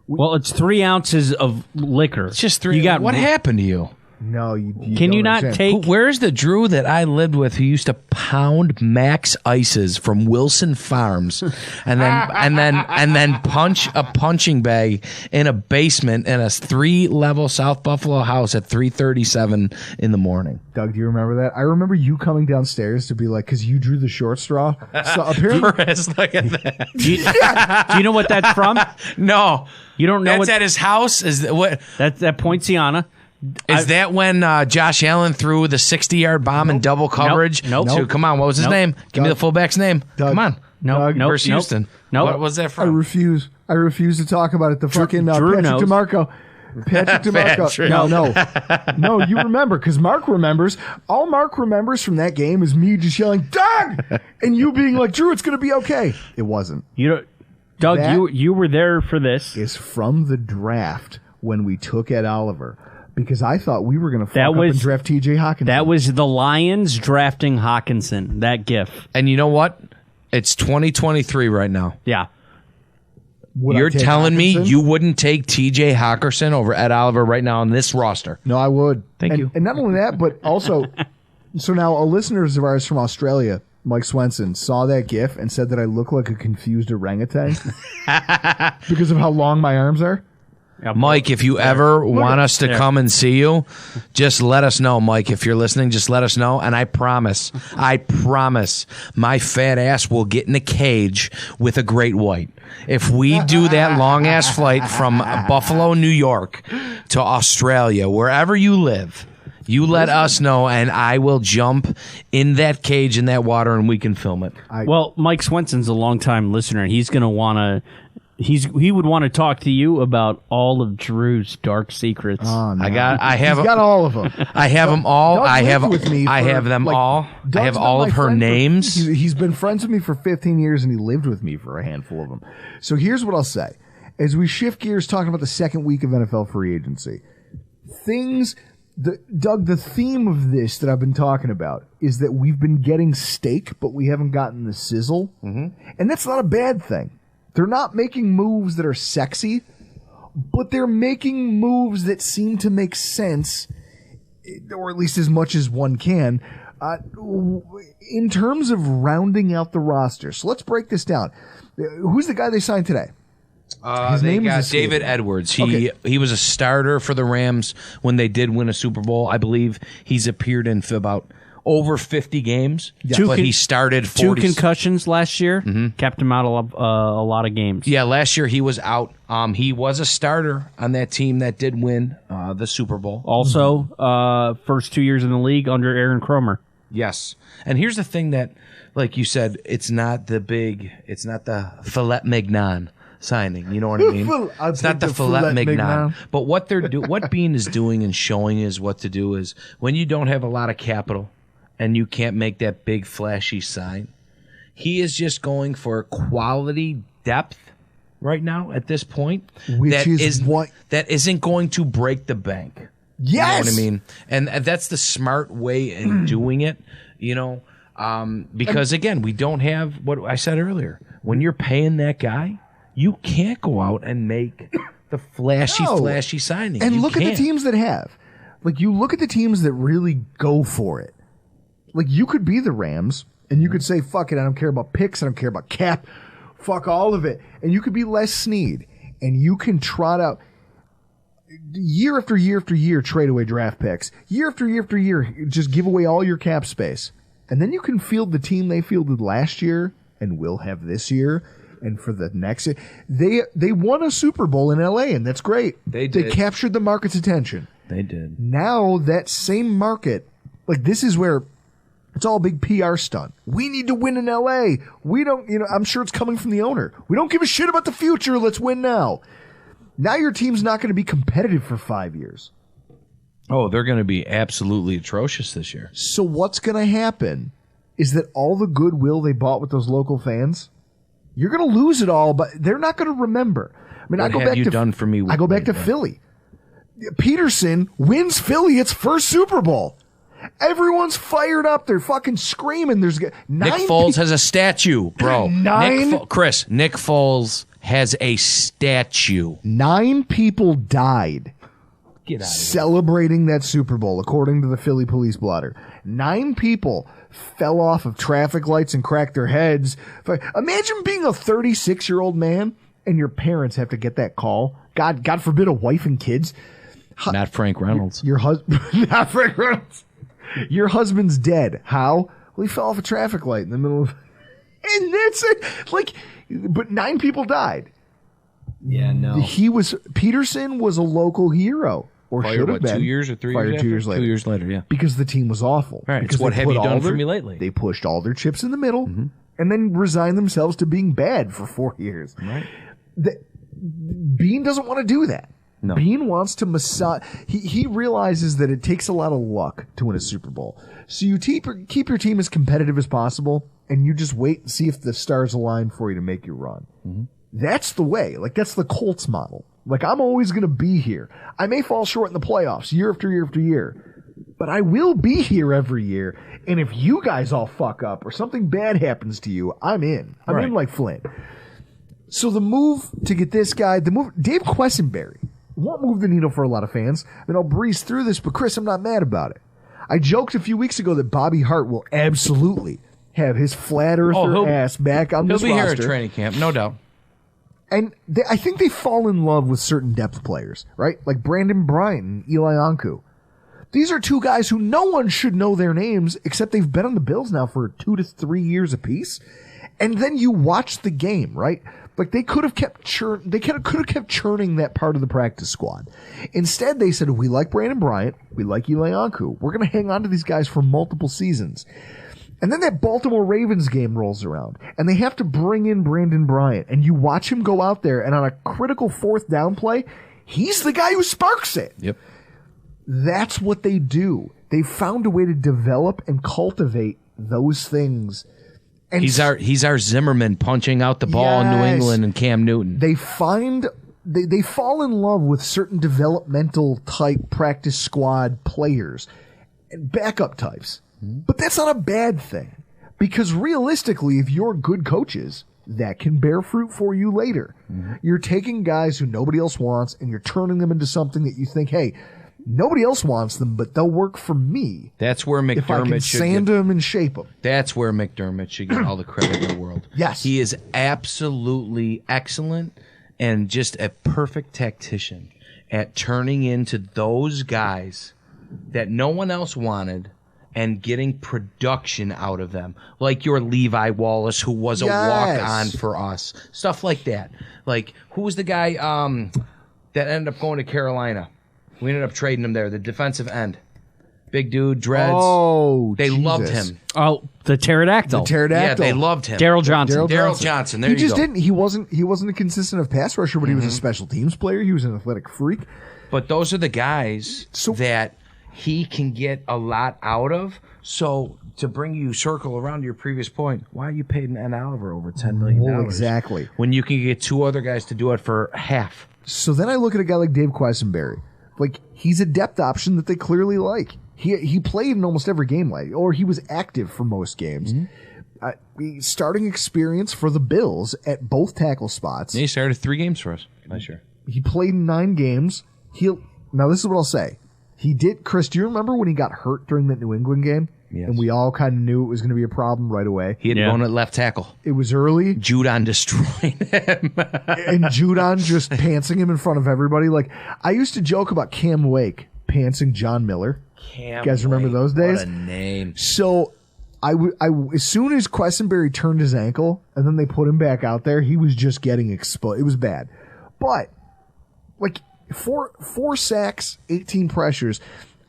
Well, it's 3 ounces of liquor. It's just 3. What happened to you? No, you Can don't you not understand. take? Where's the Drew that I lived with who used to pound Max Ices from Wilson Farms and then punch a punching bag in a basement in a 3-level South Buffalo house at 3:37 in the morning? Doug, do you remember that? I remember you coming downstairs to be like, because you drew the short straw. So apparently, Chris, look at that. Do you know what that's from? No, You don't know that's what at his house. Is that what? that's that Poinciana. Is that when Josh Allen threw the 60-yard bomb in double coverage? Nope. To, come on, what was his Nope. name? Give me the fullback's name. Doug. Come on. Doug. Versus Houston. Nope. What was that I from? refuse. I refuse to talk about it. The fucking Drew Patrick knows. DeMarco. Patrick Patrick. DeMarco. No, you remember because Mark remembers. All Mark remembers from that game is me just yelling, "Doug!" and you being like, "Drew, it's going to be okay." It wasn't. You don't, Doug. That- You were there for this. Is from the draft when we took Ed Oliver because I thought we were going to fuck up was- and draft T.J. Hawkins. That was the Lions drafting Hawkinson. That gif. And you know what? It's 2023 right now. Yeah. Would I You're take telling me Hawkinson? you wouldn't take T.J. Hawkinson over Ed Oliver right now on this roster? No, I would. Thank you. And not only that, but also, so now a listener of ours from Australia, Mike Swenson, saw that GIF and said that I look like a confused orangutan because of how long my arms are. Mike, if you ever want us to come and see you, just let us know, Mike. If you're listening, just let us know. And I promise, my fat ass will get in a cage with a great white. If we do that long ass flight from Buffalo, New York to Australia, wherever you live, you let us know and I will jump in that cage in that water and we can film it. Well, Mike Swenson's a longtime listener, and he's going to want to. He would want to talk to you about all of Drew's dark secrets. Oh, no. I have He's got all of them. I have them all. Doug I have lived with me I for, have them like, all. I Doug's have been all my of her friend names. He's been friends with me for 15 years, and he lived with me for a handful of them. So here's what I'll say. As we shift gears talking about the second week of NFL free agency, Doug, the theme of this that I've been talking about is that we've been getting steak, but we haven't gotten the sizzle. Mm-hmm. And that's not a bad thing. They're not making moves that are sexy, but they're making moves that seem to make sense, or at least as much as one can, in terms of rounding out the roster. So let's break this down. Who's the guy they signed today? His name got is David Edwards. He Okay. he was a starter for the Rams when they did win a Super Bowl. I believe he's appeared in about over 50 games, but he started 40. 2 concussions last year kept him out of a lot of games. Yeah, last year he was out. He was a starter on that team that did win the Super Bowl. Also, first 2 years in the league under Aaron Kromer. Yes. And here's the thing that, like you said, it's not the filet mignon signing. You know what I mean? It's not the filet mignon. But what what Bean is doing and showing is what to do is when you don't have a lot of capital and you can't make that big flashy sign, he is just going for quality depth right now at this point. Which is what that isn't going to break the bank. Yes. You know what I mean? And that's the smart way in doing it, because, again, we don't have what I said earlier. When you're paying that guy, you can't go out and make the flashy signing. And You look at can't. the teams that have. Like, you look at the teams that really go for it. Like, you could be the Rams, and you could say, fuck it, I don't care about picks, I don't care about cap, fuck all of it. And you could be Les Snead, and you can trot out year after year after year, trade away draft picks. Year after year after year, just give away all your cap space. And then you can field the team they fielded last year and will have this year and for the next year. They won a Super Bowl in L.A., and that's great. They did. They captured the market's attention. They did. Now that same market, like this is where it's all a big PR stunt. We need to win in L.A. We don't, I'm sure it's coming from the owner. We don't give a shit about the future. Let's win now. Now your team's not going to be competitive for 5 years. Oh, they're going to be absolutely atrocious this year. So what's going to happen is that all the goodwill they bought with those local fans, you're going to lose it all, but they're not going to remember. I mean, What have you done for me I go back to Philly. Peterson wins Philly its first Super Bowl. Everyone's fired up. They're fucking screaming. There's Nick Foles has a statue, bro. Nine- Chris, Nick Foles has a statue. 9 people died Get out of here. Celebrating that Super Bowl, according to the Philly police blotter. 9 people fell off of traffic lights and cracked their heads. Imagine being a 36-year-old man and your parents have to get that call. God forbid, a wife and kids. Not Frank Reynolds. Your husband, not Frank Reynolds. Your husband's dead. How? Well, he fell off a traffic light in the middle of, and that's it. Like, but 9 people died. Yeah, no. Peterson was a local hero. Or should have been. 2 years or 3 years Fired after? 2 years later. 2 years later, yeah. Because the team was awful. Right. Because What they have you put done all for their- me lately? They pushed all their chips in the middle and then resigned themselves to being bad for 4 years. Right. Bean doesn't want to do that. No. Bean wants to massage. He realizes that it takes a lot of luck to win a Super Bowl. So you keep your team as competitive as possible, and you just wait and see if the stars align for you to make your run. Mm-hmm. That's the way. Like, that's the Colts model. Like, I'm always going to be here. I may fall short in the playoffs year after year after year, but I will be here every year. And if you guys all fuck up or something bad happens to you, I'm in. I'm in like Flint. So the move to get this guy, Dave Quessenberry, won't move the needle for a lot of fans. I mean, I'll breeze through this, but Chris, I'm not mad about it. I joked a few weeks ago that Bobby Hart will absolutely have his flat earther ass back on this roster. He'll be here at training camp, no doubt. And I think they fall in love with certain depth players, right? Like Brandon Bryant and Eli Anku. These are 2 guys who no one should know their names, except they've been on the Bills now for 2 to 3 years apiece. And then you watch the game, right? Like, they could have kept churning that part of the practice squad. Instead, they said, we like Brandon Bryant, we like Eli Anku. We're going to hang on to these guys for multiple seasons. And then that Baltimore Ravens game rolls around, and they have to bring in Brandon Bryant, and you watch him go out there, and on a critical 4th down play, he's the guy who sparks it. Yep. That's what they do. They found a way to develop and cultivate those things. And He's our Zimmerman punching out the ball in New England and Cam Newton. They fall in love with certain developmental type practice squad players and backup types. But that's not a bad thing, because realistically, if you're good coaches, that can bear fruit for you later. Mm-hmm. You're taking guys who nobody else wants and you're turning them into something that you think, hey, nobody else wants them, but they'll work for me. That's where McDermott if I can sand them and shape them. That's where McDermott should get all the credit in the world. Yes. He is absolutely excellent and just a perfect tactician at turning into those guys that no one else wanted and getting production out of them. Like your Levi Wallace, who was a walk-on for us. Stuff like that. Like, who was the guy that ended up going to Carolina? We ended up trading him there, the defensive end. Big dude, dreads. Oh, they Jesus. loved him. Oh, the pterodactyl. Yeah, they loved him. Daryl Johnson. Daryl Johnson. There he you just go. didn't. He wasn't a consistent of pass rusher, but he was a special teams player. He was an athletic freak. But those are the guys that he can get a lot out of. So to bring you circle around to your previous point, why you paid an Oliver over $10 million? Oh, exactly. When you can get 2 other guys to do it for half. So then I look at a guy like Dave Quessenberry. Like, he's a depth option that they clearly like. He played in almost every game, or he was active for most games. Starting experience for the Bills at both tackle spots. Yeah, he started 3 games for us last year. He played in 9 games. Now this is what I'll say. He did. Chris, do you remember when he got hurt during that New England game? Yes. And we all kind of knew it was going to be a problem right away. He had gone at left tackle. It was early. Judon destroyed him. And Judon just pantsing him in front of everybody. Like, I used to joke about Cam Wake pantsing John Miller. You guys remember those days? What a name. So as soon as Quessenberry turned his ankle and then they put him back out there, he was just getting exposed. It was bad. But, like, four sacks, 18 pressures.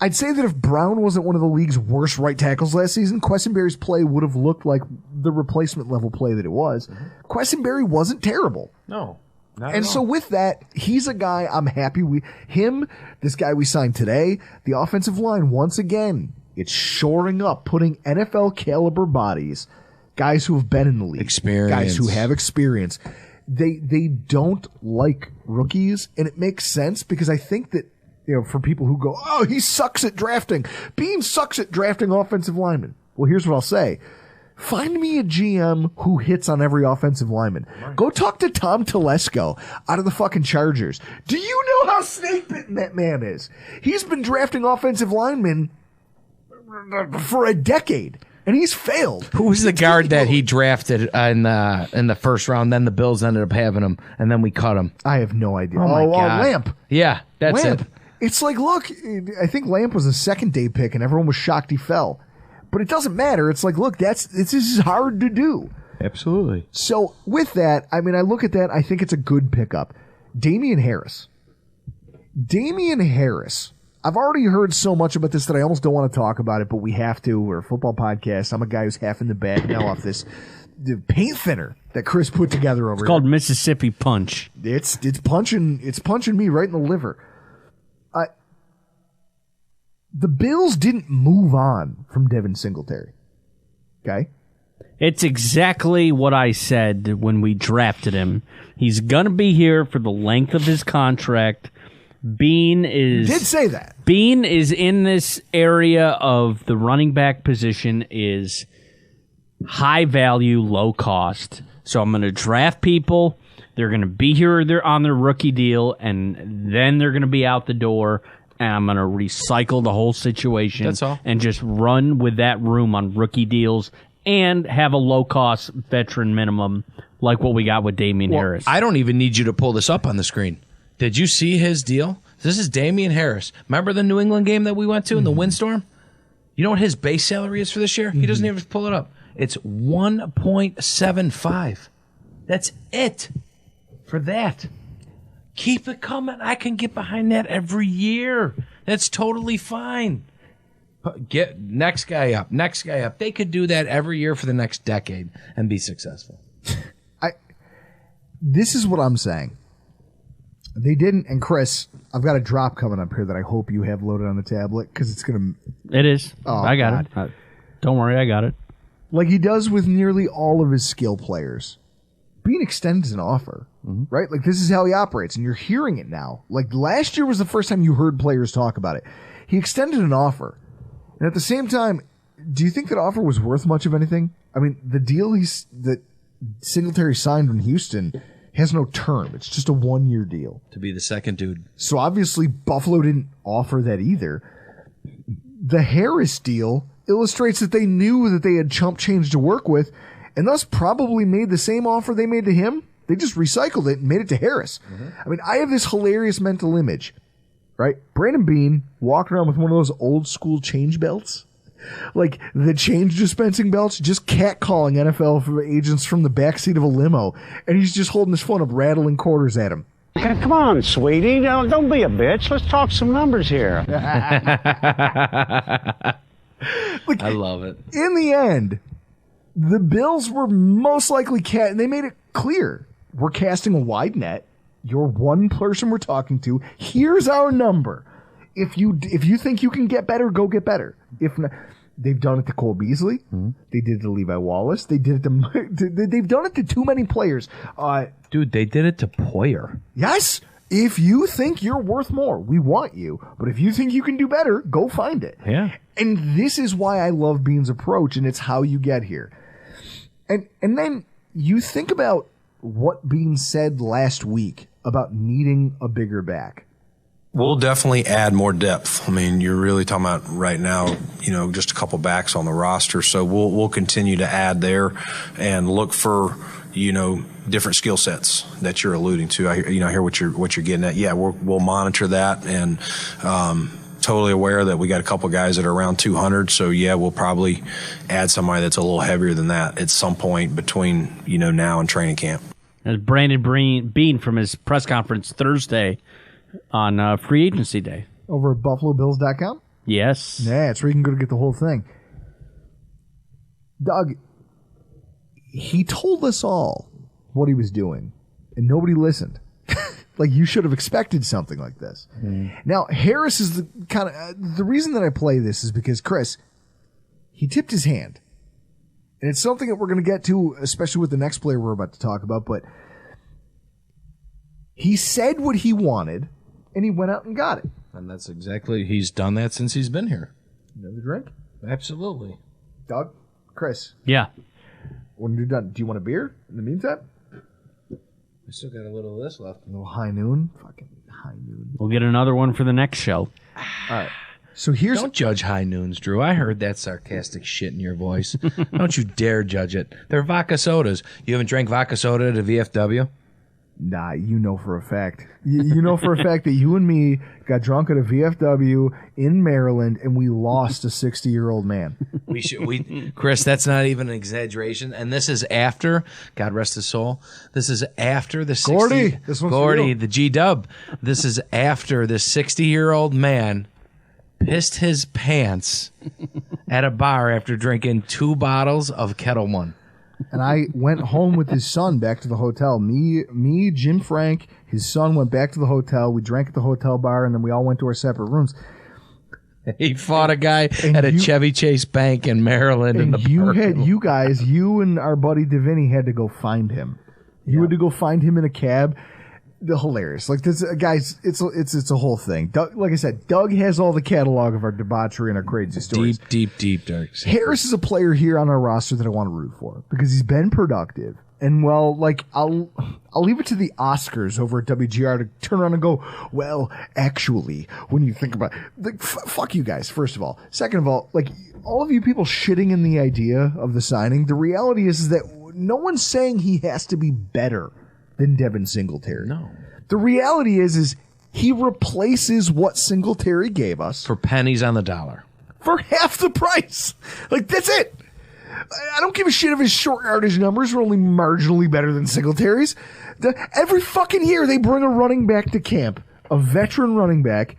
I'd say that if Brown wasn't one of the league's worst right tackles last season, Quessenberry's play would have looked like the replacement level play that it was. Quessenberry wasn't terrible. No. And so with that, he's a guy I'm happy this guy we signed today, the offensive line, once again, it's shoring up, putting NFL caliber bodies, guys who have been in the league, guys who have experience. They don't like rookies, and it makes sense because I think that, for people who go, oh, he sucks at drafting. Bean sucks at drafting offensive linemen. Well, here's what I'll say. Find me a GM who hits on every offensive lineman. Go talk to Tom Telesco out of the fucking Chargers. Do you know know how snake-bitten that man is. He's been drafting offensive linemen for a decade, and he's failed. Who was the guard that he drafted in the first round? Then the Bills ended up having him, and then we cut him. I have no idea. Oh, my God. Lamp. Yeah, that's Lamp. it. It's like, look, I think Lamp was a second-day pick, and everyone was shocked he fell. But it doesn't matter. It's like, look, this is hard to do. Absolutely. So with that, I mean, I look at that, I think it's a good pickup. Damien Harris. I've already heard so much about this that I almost don't want to talk about it, but we have to. We're a football podcast. I'm a guy who's half in the bag now off the paint thinner that Chris put together over It's called Mississippi Punch. It's punching me right in the liver. The Bills didn't move on from Devin Singletary. Okay? It's exactly what I said when we drafted him. He's going to be here for the length of his contract. Bean did say that. Bean is in this area of the running back position is high value, low cost. So I'm going to draft people. They're going to be here. They're on their rookie deal, and then they're going to be out the door. And I'm going to recycle the whole situation. That's all. And just run with that room on rookie deals and have a low-cost veteran minimum like what we got with Damien Harris. I don't even need you to pull this up on the screen. Did you see his deal? This is Damien Harris. Remember the New England game that we went to in the windstorm? You know what his base salary is for this year? He doesn't even pull it up. It's 1.75. That's it for that. Keep it coming. I can get behind that every year. That's totally fine. Get next guy up. They could do that every year for the next decade and be successful. This is what I'm saying. They didn't, and Chris, I've got a drop coming up here that I hope you have loaded on the tablet because it's going to... It is. Oh, I got it. Don't worry, I got it. Like he does with nearly all of his skill players. Being extended an offer, right? Like this is how he operates, and you're hearing it now. Like last year was the first time you heard players talk about it. He extended an offer, and at the same time, do you think that offer was worth much of anything? I mean, the deal that Singletary signed in Houston has no term. It's just a 1-year deal. To be the second dude. So obviously Buffalo didn't offer that either. The Harris deal illustrates that they knew that they had chump change to work with, and thus probably made the same offer they made to him. They just recycled it and made it to Harris. I mean, I have this hilarious mental image, right? Brandon Bean walking around with one of those old school change belts. Like the change dispensing belts, just catcalling NFL agents from the backseat of a limo. And he's just holding his phone up, rattling quarters at him. Come on, sweetie. Don't be a bitch. Let's talk some numbers here. Like, I love it. In the end, the Bills were most likely and they made it clear. We're casting a wide net. You're one person we're talking to. Here's our number. If you think you can get better, go get better. If not, they've done it to Cole Beasley. They did it to Levi Wallace. They did it to. They've done it to too many players. Dude, they did it to Poyer. Yes. If you think you're worth more, we want you. But if you think you can do better, go find it. Yeah. And this is why I love Bean's approach, and it's how you get here. And then you think about what Bean said last week about needing a bigger back. We'll definitely add more depth. I mean, you're really talking about right now, just a couple backs on the roster. So we'll continue to add there and look for, different skill sets that you're alluding to. I hear what you're getting at. Yeah, we'll monitor that and totally aware that we got a couple guys that are around 200. So yeah, we'll probably add somebody that's a little heavier than that at some point between now and training camp. As Brandon Bean from his press conference Thursday on free agency day. Over at BuffaloBills.com? Yes. Yeah, it's where you can go to get the whole thing. Doug, he told us all what he was doing, and nobody listened. Like, you should have expected something like this. Now, Harris is the kind of... the reason that I play this is because, Chris, he tipped his hand. And it's something that we're going to get to, especially with the next player we're about to talk about, but he said what he wanted, and he went out and got it. And that's exactly... he's done that since he's been here. Another drink? Absolutely. Doug? Chris? Yeah. When you're done, do you want a beer in the meantime? We still got a little of this left. A little high noon. Fucking high noon. We'll get another one for the next show. All right. So here's Don't judge high noons, Drew. I heard that sarcastic shit in your voice. Don't you dare judge it. They're vodka sodas. You haven't drank vodka soda at a VFW? Nah, you know for a fact. You know for a fact that you and me got drunk at a VFW in Maryland and we lost a 60-year-old man. Chris, that's not even an exaggeration. And this is after, God rest his soul, this is after the 60... Gordy, this one's for Gordy, you. the G-Dub. This is after the 60-year-old man pissed his pants at a bar after drinking 2 bottles of Kettle One. And I went home with his son back to the hotel. Me, Jim Frank, his son went back to the hotel. We drank at the hotel bar, and then we all went to our separate rooms. He fought a guy at a Chevy Chase bank in Maryland in the parking lot. You and our buddy Davini had to go find him. You had to go find him in a cab. Hilarious. Like this, guys, it's a whole thing. Doug, like I said, Doug has all the catalog of our debauchery and our crazy stories. Deep dark. Harris is a player here on our roster that I want to root for because he's been productive. And well, like I'll leave it to the Oscars over at WGR to turn around and go, well, actually, when you think about like, fuck you guys, first of all. Second of all, like all of you people shitting in the idea of the signing, the reality is that no one's saying he has to be better than Devin Singletary. No. The reality is he replaces what Singletary gave us For pennies on the dollar. for half the price. Like, that's it. I don't give a shit if his short yardage numbers are only marginally better than Singletary's. Every fucking year they bring a running back to camp, a veteran running back,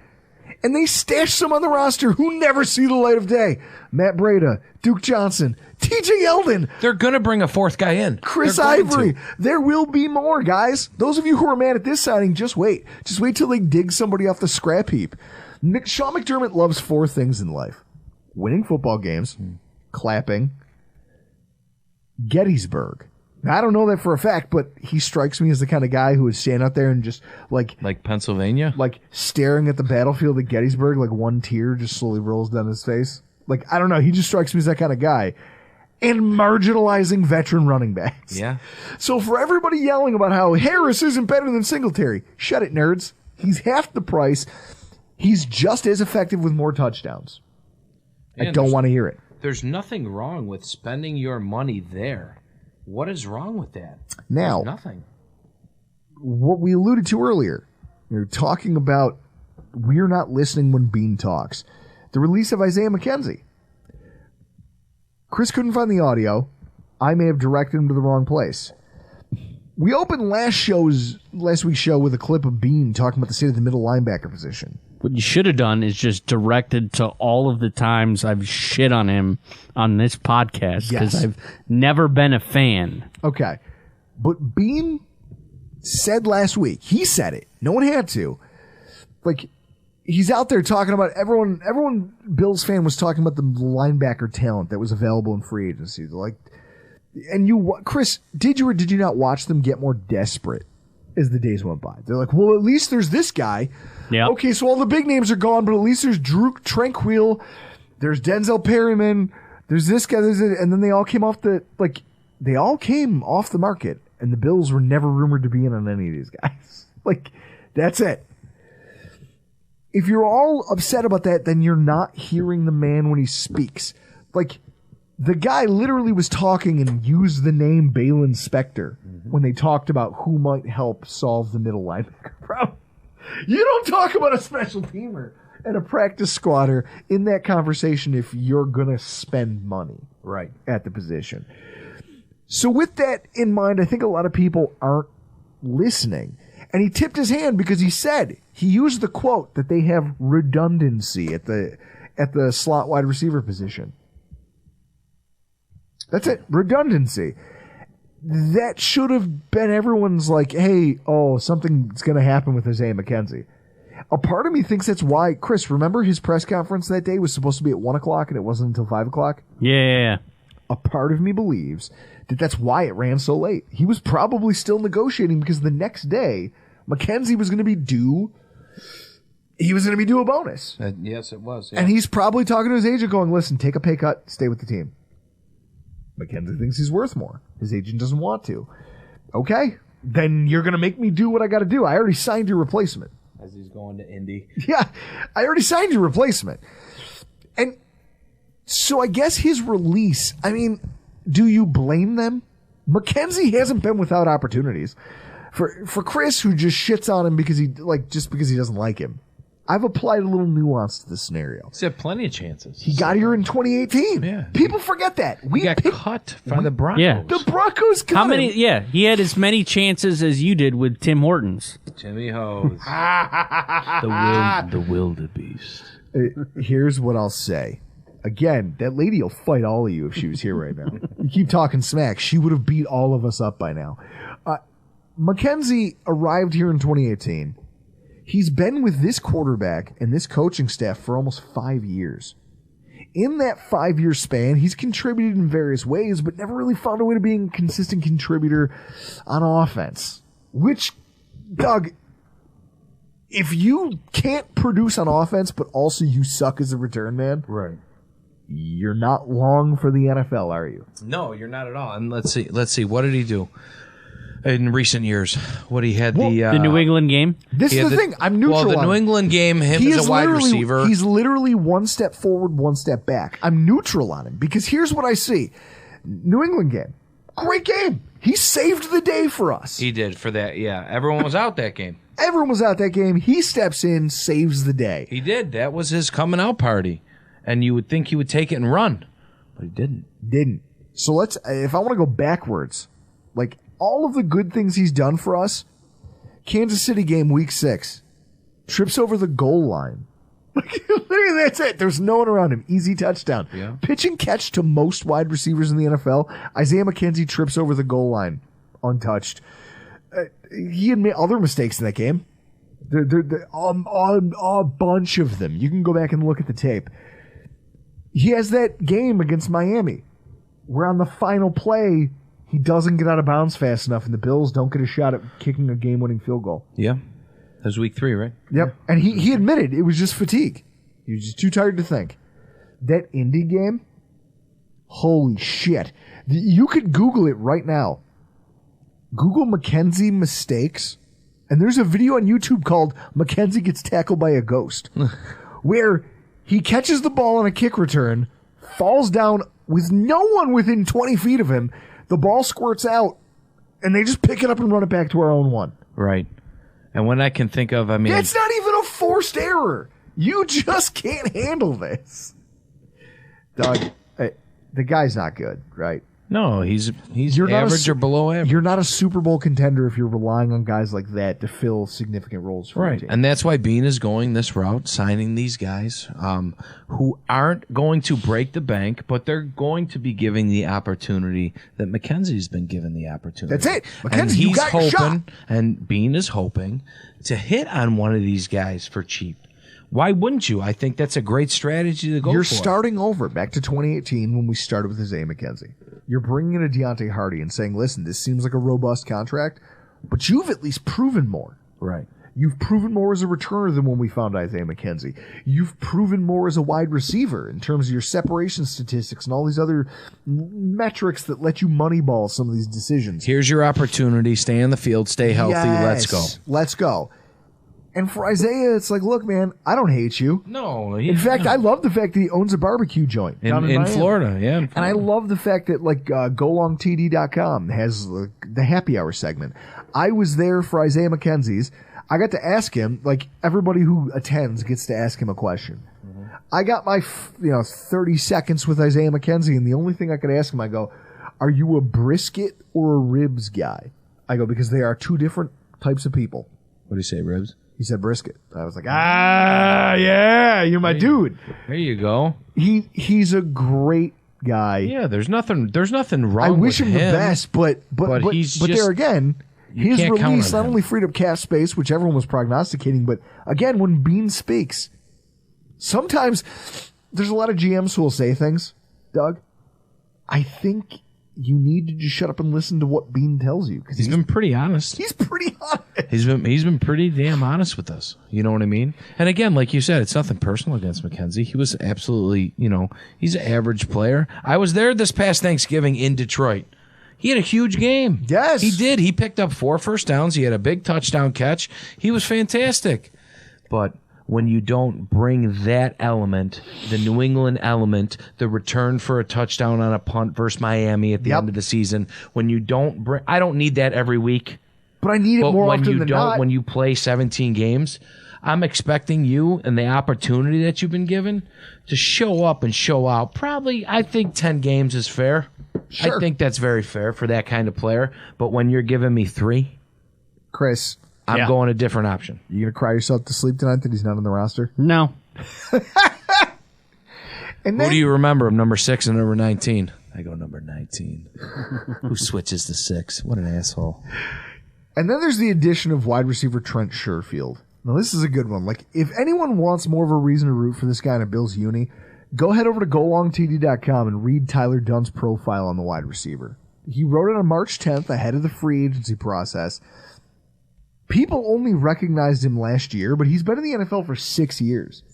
and they stash some on the roster who never see the light of day. Matt Breida, Duke Johnson, TJ Yeldon. They're going to bring a fourth guy in. Chris They're going Ivory. to. There will be more, guys. Those of you who are mad at this signing, just wait. Just wait till they dig somebody off the scrap heap. Sean McDermott loves 4 things in life. Winning football games, clapping, Gettysburg. Now, I don't know that for a fact, but he strikes me as the kind of guy who would stand out there and just like Pennsylvania? like staring at the battlefield at Gettysburg, like one tear just slowly rolls down his face. Like, I don't know. He just strikes me as that kind of guy. And marginalizing veteran running backs. Yeah. So for everybody yelling about how Harris isn't better than Singletary, shut it, nerds. He's half the price. He's just as effective with more touchdowns. I don't want to hear it. There's nothing wrong with spending your money there. What is wrong with that? Now, There's nothing. What we alluded to earlier, we were talking about we're not listening when Bean talks. The release of Isaiah McKenzie. Chris couldn't find the audio. I may have directed him to the wrong place. We opened last week's show with a clip of Bean talking about the state of the middle linebacker position. What you should have done is just directed to all of the times I've shit on him on this podcast because Yes. I've never been a fan. Okay. But Bean said last week, he said it. No one had to. Like, he's out there talking about everyone Bills fan was talking about the linebacker talent that was available in free agency. They're like, and Chris, did you or did you not watch them get more desperate as the days went by? They're like, well, at least there's this guy. Yeah. Okay, so all the big names are gone, but at least there's Drew Tranquil, there's Denzel Perryman, there's this guy, and then they all came off the market, and the Bills were never rumored to be in on any of these guys. Like, that's it. If you're all upset about that, then you're not hearing the man when he speaks. Like, the guy literally was talking and used the name Balin Spector when they talked about who might help solve the middle linebacker problem. You don't talk about a special teamer and a practice squatter in that conversation if you're going to spend money Right. at the position. So with that in mind, I think a lot of people aren't listening. And he tipped his hand because he used the quote that they have redundancy at the slot wide receiver position. That's it, redundancy. That should have been everyone's like, hey, something's going to happen with Isaiah McKenzie. A part of me thinks that's why, Chris, remember his press conference that day was supposed to be at 1 o'clock and it wasn't until 5 o'clock? Yeah. A part of me believes that that's why it ran so late. He was probably still negotiating because the next day, McKenzie was going to be due. He was going to be due a bonus. Yes, it was. Yeah. And he's probably talking to his agent going, listen, take a pay cut, stay with the team. McKenzie thinks he's worth more. His agent doesn't want to. Okay, then you're going to make me do what I got to do. I already signed your replacement. As he's going to Indy. Yeah, I already signed your replacement. And so I guess his release, I mean, do you blame them? McKenzie hasn't been without opportunities. For Chris, who just shits on him because he doesn't like him, I've applied a little nuance to this scenario. He's had plenty of chances. He got here in 2018. Yeah. People forget that. He got cut by the Broncos. Yeah. The Broncos cut How him. many? Yeah, he had as many chances as you did with Tim Hortons. Jimmy Hose. the wildebeest. Here's what I'll say. Again, that lady will fight all of you if she was here right now. You keep talking smack. She would have beat all of us up by now. McKenzie arrived here in 2018. He's been with this quarterback and this coaching staff for almost 5 years. In that 5-year span, he's contributed in various ways, but never really found a way to be a consistent contributor on offense. Which, Doug, if you can't produce on offense, but also you suck as a return man, Right. you're not long for the NFL, are you? No, you're not at all. And let's see. What did he do in recent years? What he had the New England game. This is the thing. I'm neutral Well, the on New it. England game, him He as is a wide literally- receiver. He's literally one step forward, one step back. I'm neutral on him because here's what I see. New England game. Great game. He saved the day for us. He did for that. Yeah, everyone was out that game. Everyone was out that game. He steps in, saves the day. He did. That was his coming out party, and you would think he would take it and run, but he didn't. Didn't. So if I want to go backwards, like all of the good things he's done for us, Kansas City game week 6, trips over the goal line. Literally, that's it. There's no one around him. Easy touchdown. Yeah. Pitch and catch to most wide receivers in the NFL. Isaiah McKenzie trips over the goal line untouched. He had made other mistakes in that game. A bunch of them. You can go back and look at the tape. He has that game against Miami where on the final play, he doesn't get out of bounds fast enough, and the Bills don't get a shot at kicking a game-winning field goal. Yeah, that was week 3, right? Yep. And he admitted it was just fatigue. He was just too tired to think. That Indy game, holy shit. You could Google it right now. Google McKenzie mistakes, and there's a video on YouTube called McKenzie Gets Tackled by a Ghost, where he catches the ball on a kick return, falls down with no one within 20 feet of him, the ball squirts out, and they just pick it up and run it back to our own one. Right. And when I can think of, I mean, It's not even a forced error. You just can't handle this. Doug, the guy's not good, right? no, he's You're not average or below average. You're not a Super Bowl contender if you're relying on guys like that to fill significant roles for your Right, team. and that's why Bean is going this route, signing these guys who aren't going to break the bank, but they're going to be giving the opportunity that McKenzie's been given the opportunity. That's it. And McKenzie, you he's got your hoping, shot. and Bean is hoping to hit on one of these guys for cheap. Why wouldn't you? I think that's a great strategy to go You're for. starting over back to 2018 when we started with Isaiah McKenzie. You're bringing in a Deontay Hardy and saying, listen, this seems like a robust contract, but you've at least proven more. Right. You've proven more as a returner than when we found Isaiah McKenzie. You've proven more as a wide receiver in terms of your separation statistics and all these other metrics that let you moneyball some of these decisions. Here's your opportunity. Stay on the field. Stay healthy. Let's go. Let's go. And for Isaiah, it's like, look, man, I don't hate you. No. In fact, I love the fact that he owns a barbecue joint down in in Miami. Florida. Yeah. And I love the fact that GoLongTD.com has the happy hour segment. I was there for Isaiah McKenzie's. I got to ask him, like everybody who attends gets to ask him a question. Mm-hmm. I got my 30 seconds with Isaiah McKenzie, and the only thing I could ask him, I go, are you a brisket or a ribs guy? I go, because they are two different types of people. What do you say, Ribs? He said brisket. I was like, yeah, you're my dude. There you go. He's a great guy. Yeah, there's nothing wrong I wish with him the best, but he's but just, there again, his can't count release on not him. only freed up cap space, which everyone was prognosticating, but again, when Bean speaks, sometimes there's a lot of GMs who will say things, Doug. I think you need to just shut up and listen to what Bean tells you, because he's been pretty honest. he's pretty honest. He's been pretty damn honest with us. You know what I mean? And again, like you said, it's nothing personal against McKenzie. He was absolutely, he's an average player. I was there this past Thanksgiving in Detroit. He had a huge game. Yes. He did. He picked up 4 first downs. He had a big touchdown catch. He was fantastic. But when you don't bring that element, the New England element, the return for a touchdown on a punt versus Miami at the end of the season, when you don't bring, I don't need that every week. But I need it more often than not. When you play 17 games, I'm expecting you and the opportunity that you've been given to show up and show out. Probably, I think 10 games is fair. Sure. I think that's very fair for that kind of player. But when you're giving me 3, Chris, I'm going a different option. you going to cry yourself to sleep tonight that he's not on the roster? No. And Who then, do you remember? Number 6 and number 19. I go number 19. Who switches to 6? What an asshole. and then there's the addition of wide receiver Trent Sherfield. Now, this is a good one. Like, if anyone wants more of a reason to root for this guy in a Bills uni, go head over to golongtd.com and read Tyler Dunn's profile on the wide receiver. He wrote it on March 10th ahead of the free agency process. People only recognized him last year, but he's been in the NFL for 6 years.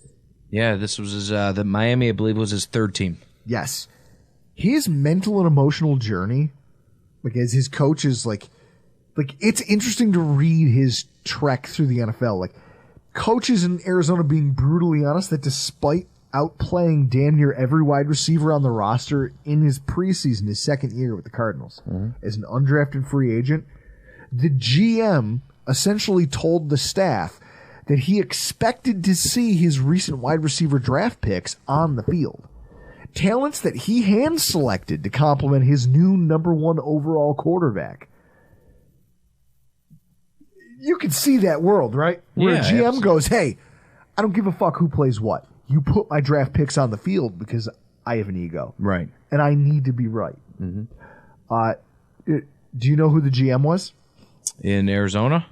Yeah, this was his, the Miami, I believe, was his 3rd team. Yes. His mental and emotional journey, like as his coach is like it's interesting to read his trek through the NFL. Like, coaches in Arizona being brutally honest that despite outplaying damn near every wide receiver on the roster in his preseason, his 2nd year with the Cardinals, as an undrafted free agent, the GM essentially told the staff that he expected to see his recent wide receiver draft picks on the field. Talents that he hand-selected to complement his new number 1 overall quarterback. You can see that world, right? Where a GM absolutely. goes, hey, I don't give a fuck who plays what. You put my draft picks on the field because I have an ego. Right. And I need to be right. Do you know who the GM was? In Arizona?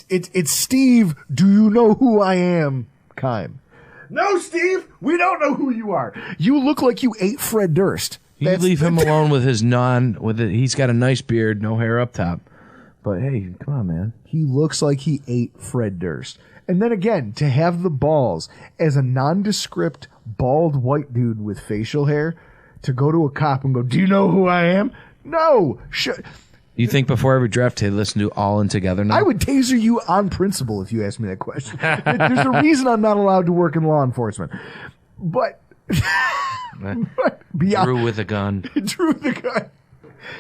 It's Steve, do you know who I am? Keim. No, Steve, we don't know who you are. You look like you ate Fred Durst. You leave him alone with his he's got a nice beard, no hair up top. But hey, come on, man. He looks like he ate Fred Durst. And then again, to have the balls as a nondescript, bald white dude with facial hair to go to a cop and go, do you know who I am? No. You think before every draft they listen to All In Together now? I would taser you on principle if you asked me that question. There's a reason I'm not allowed to work in law enforcement. But beyond Drew with a gun. Drew the gun.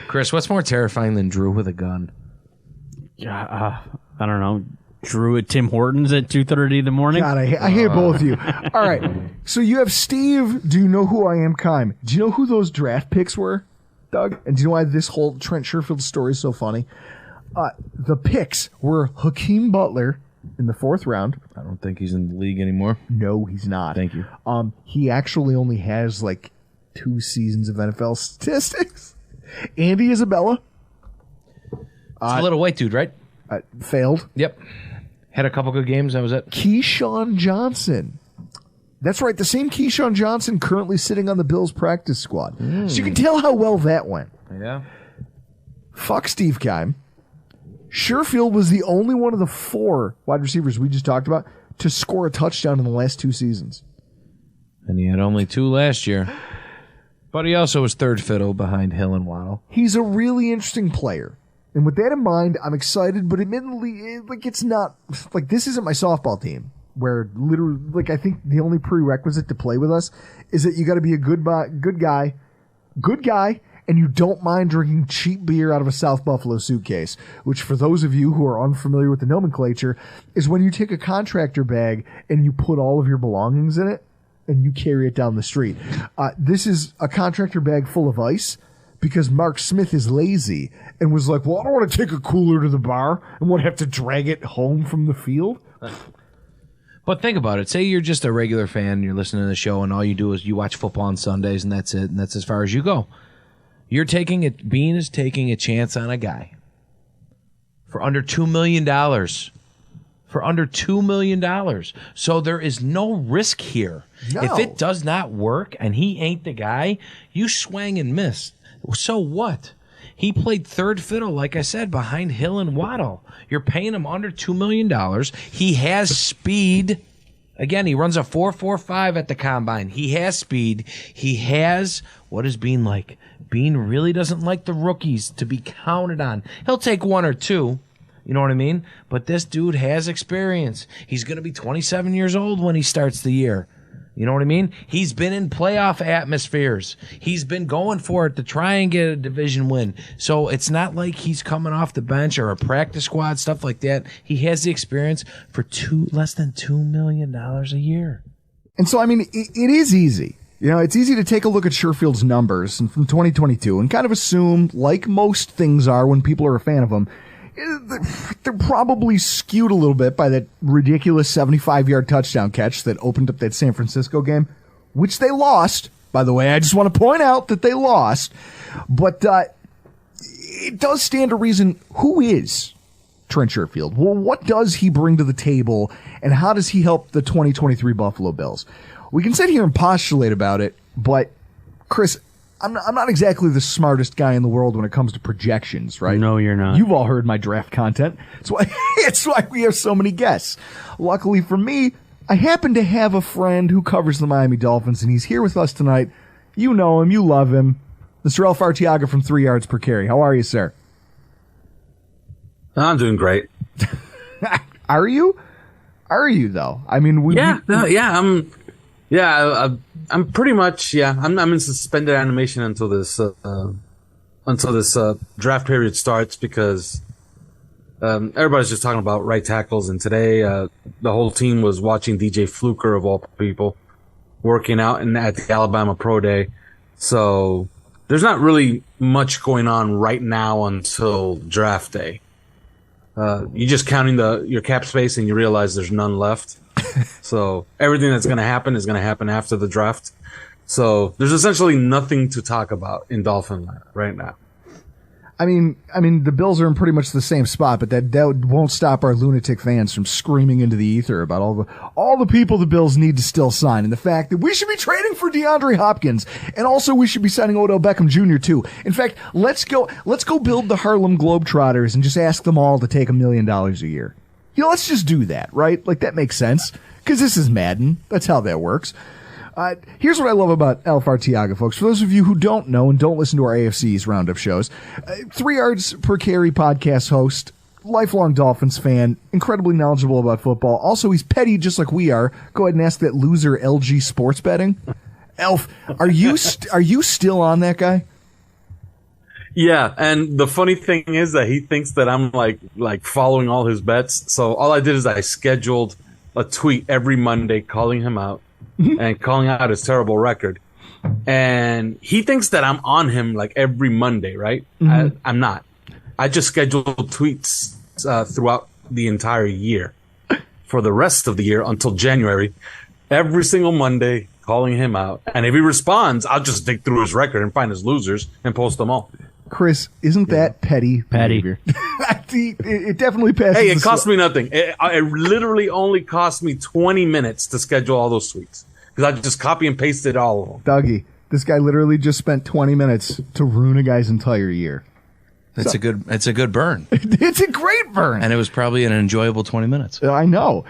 Chris, what's more terrifying than Drew with a gun? I don't know. Drew at Tim Hortons at 2:30 in the morning. God, I hate both of you. All right. So you have Steve, do you know who I am, Keim? Do you know who those draft picks were, Doug? And do you know why this whole Trent Sherfield story is so funny? The picks were Hakeem Butler in the 4th round. I don't think he's in the league anymore. No, he's not. Thank you. He actually only has like 2 seasons of NFL statistics. Andy Isabella. It's a little white dude, right? Failed. Yep. Had a couple good games. That was it. Keyshawn Johnson. That's right. The same Keyshawn Johnson currently sitting on the Bills practice squad. So you can tell how well that went. Yeah. Fuck Steve Keim. Sherfield was the only one of the 4 wide receivers we just talked about to score a touchdown in the last 2 seasons. And he had only 2 last year. But he also was 3rd fiddle behind Hill and Waddle. He's a really interesting player. And with that in mind, I'm excited, but admittedly, like, it's not, like, this isn't my softball team, where literally, like, I think the only prerequisite to play with us is that you got to be a good guy, and you don't mind drinking cheap beer out of a South Buffalo suitcase, which for those of you who are unfamiliar with the nomenclature, is when you take a contractor bag and you put all of your belongings in it and you carry it down the street. This is a contractor bag full of ice, because Mark Smith is lazy and was like, well, I don't want to take a cooler to the bar and want to have to drag it home from the field. But think about it. Say you're just a regular fan, you're listening to the show, and all you do is you watch football on Sundays, and that's it, and that's as far as you go. You're taking it. Bean is taking a chance on a guy for under $2 million. For under $2 million. So there is no risk here. No. If it does not work and he ain't the guy, you swang and missed. So what? He played 3rd fiddle, like I said, behind Hill and Waddle. You're paying him under $2 million. He has speed. Again, he runs a 4.45 at the combine. He has speed. He has what is Bean like? Bean really doesn't like the rookies to be counted on. He'll take one or two. You know what I mean? But this dude has experience. He's going to be 27 years old when he starts the year. You know what I mean? He's been in playoff atmospheres. He's been going for it to try and get a division win. So it's not like he's coming off the bench or a practice squad, stuff like that. He has the experience for less than $2 million a year. And so, I mean, it is easy. You know, it's easy to take a look at Sherfield's numbers from 2022 and kind of assume, like most things are when people are a fan of him, they're probably skewed a little bit by that ridiculous 75-yard touchdown catch that opened up that San Francisco game, which they lost. By the way, I just want to point out that they lost. But it does stand to reason, who is Trent Sherfield? Well, what does he bring to the table, and how does he help the 2023 Buffalo Bills? We can sit here and postulate about it, but, Chris, I'm not exactly the smartest guy in the world when it comes to projections, right? No, you're not. You've all heard my draft content. It's why we have so many guests. Luckily for me, I happen to have a friend who covers the Miami Dolphins, and he's here with us tonight. You know him. You love him. Mr. Alf Arteaga from 3 Yards Per Carry. How are you, sir? I'm doing great. Are you? Are you, though? I mean, I'm pretty much, I'm in suspended animation until this draft period starts, because everybody's just talking about right tackles, and today the whole team was watching DJ Fluker, of all people, working out at the Alabama Pro Day. So there's not really much going on right now until draft day. You're just counting your cap space and you realize there's none left. So everything that's going to happen is going to happen after the draft. So there's essentially nothing to talk about in Dolphin land right now. I mean, the Bills are in pretty much the same spot, but that won't stop our lunatic fans from screaming into the ether about all the people the Bills need to still sign, and the fact that we should be trading for DeAndre Hopkins, and also we should be signing Odell Beckham Jr. too. In fact, let's go build the Harlem Globetrotters and just ask them all to take $1 million a year. You know, let's just do that, right? Like, that makes sense, because this is Madden. That's how that works. Here's what I love about Alf Arteaga, folks. For those of you who don't know and don't listen to our AFC's roundup shows, 3 Yards Per Carry podcast host, lifelong Dolphins fan, incredibly knowledgeable about football. Also, he's petty just like we are. Go ahead and ask that loser LG Sports Betting. Alf, are you still on that guy? Yeah, and the funny thing is that he thinks that I'm like following all his bets. So all I did is I scheduled a tweet every Monday calling him out and calling out his terrible record. And he thinks that I'm on him like every Monday, right? Mm-hmm. I'm not. I just scheduled tweets throughout the entire year for the rest of the year until January, every single Monday calling him out. And if he responds, I'll just dig through his record and find his losers and post them all. Chris, isn't that petty behavior? It definitely passes. Hey, it cost me nothing. It literally only cost me 20 minutes to schedule all those tweets, because I just copy and pasted all of them. Dougie, this guy literally just spent 20 minutes to ruin a guy's entire year. It's a good burn. It's a great burn. And it was probably an enjoyable 20 minutes. I know.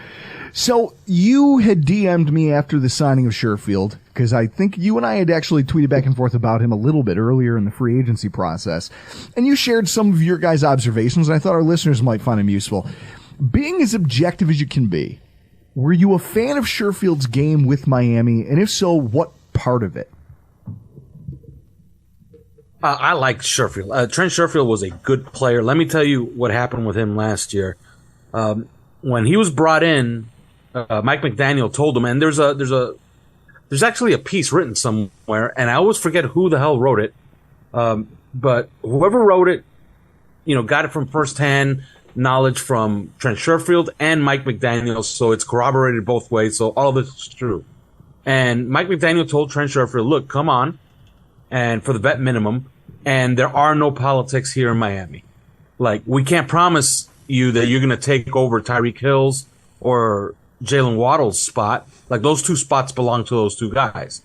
So you had DM'd me after the signing of Sherfield, because I think you and I had actually tweeted back and forth about him a little bit earlier in the free agency process. And you shared some of your guys' observations, and I thought our listeners might find them useful. Being as objective as you can be, were you a fan of Sherfield's game with Miami? And if so, what part of it? I like Sherfield. Trent Sherfield was a good player. Let me tell you what happened with him last year. When he was brought in, Mike McDaniel told him, and there's actually a piece written somewhere, and I always forget who the hell wrote it. But whoever wrote it, got it from firsthand knowledge from Trent Sherfield and Mike McDaniel, so it's corroborated both ways. So all of this is true. And Mike McDaniel told Trent Sherfield, "Look, come on, and for the vet minimum, and there are no politics here in Miami. Like, we can't promise you that you're going to take over Tyreek Hill's or Jalen Waddle's spot. Like, those two spots belong to those two guys.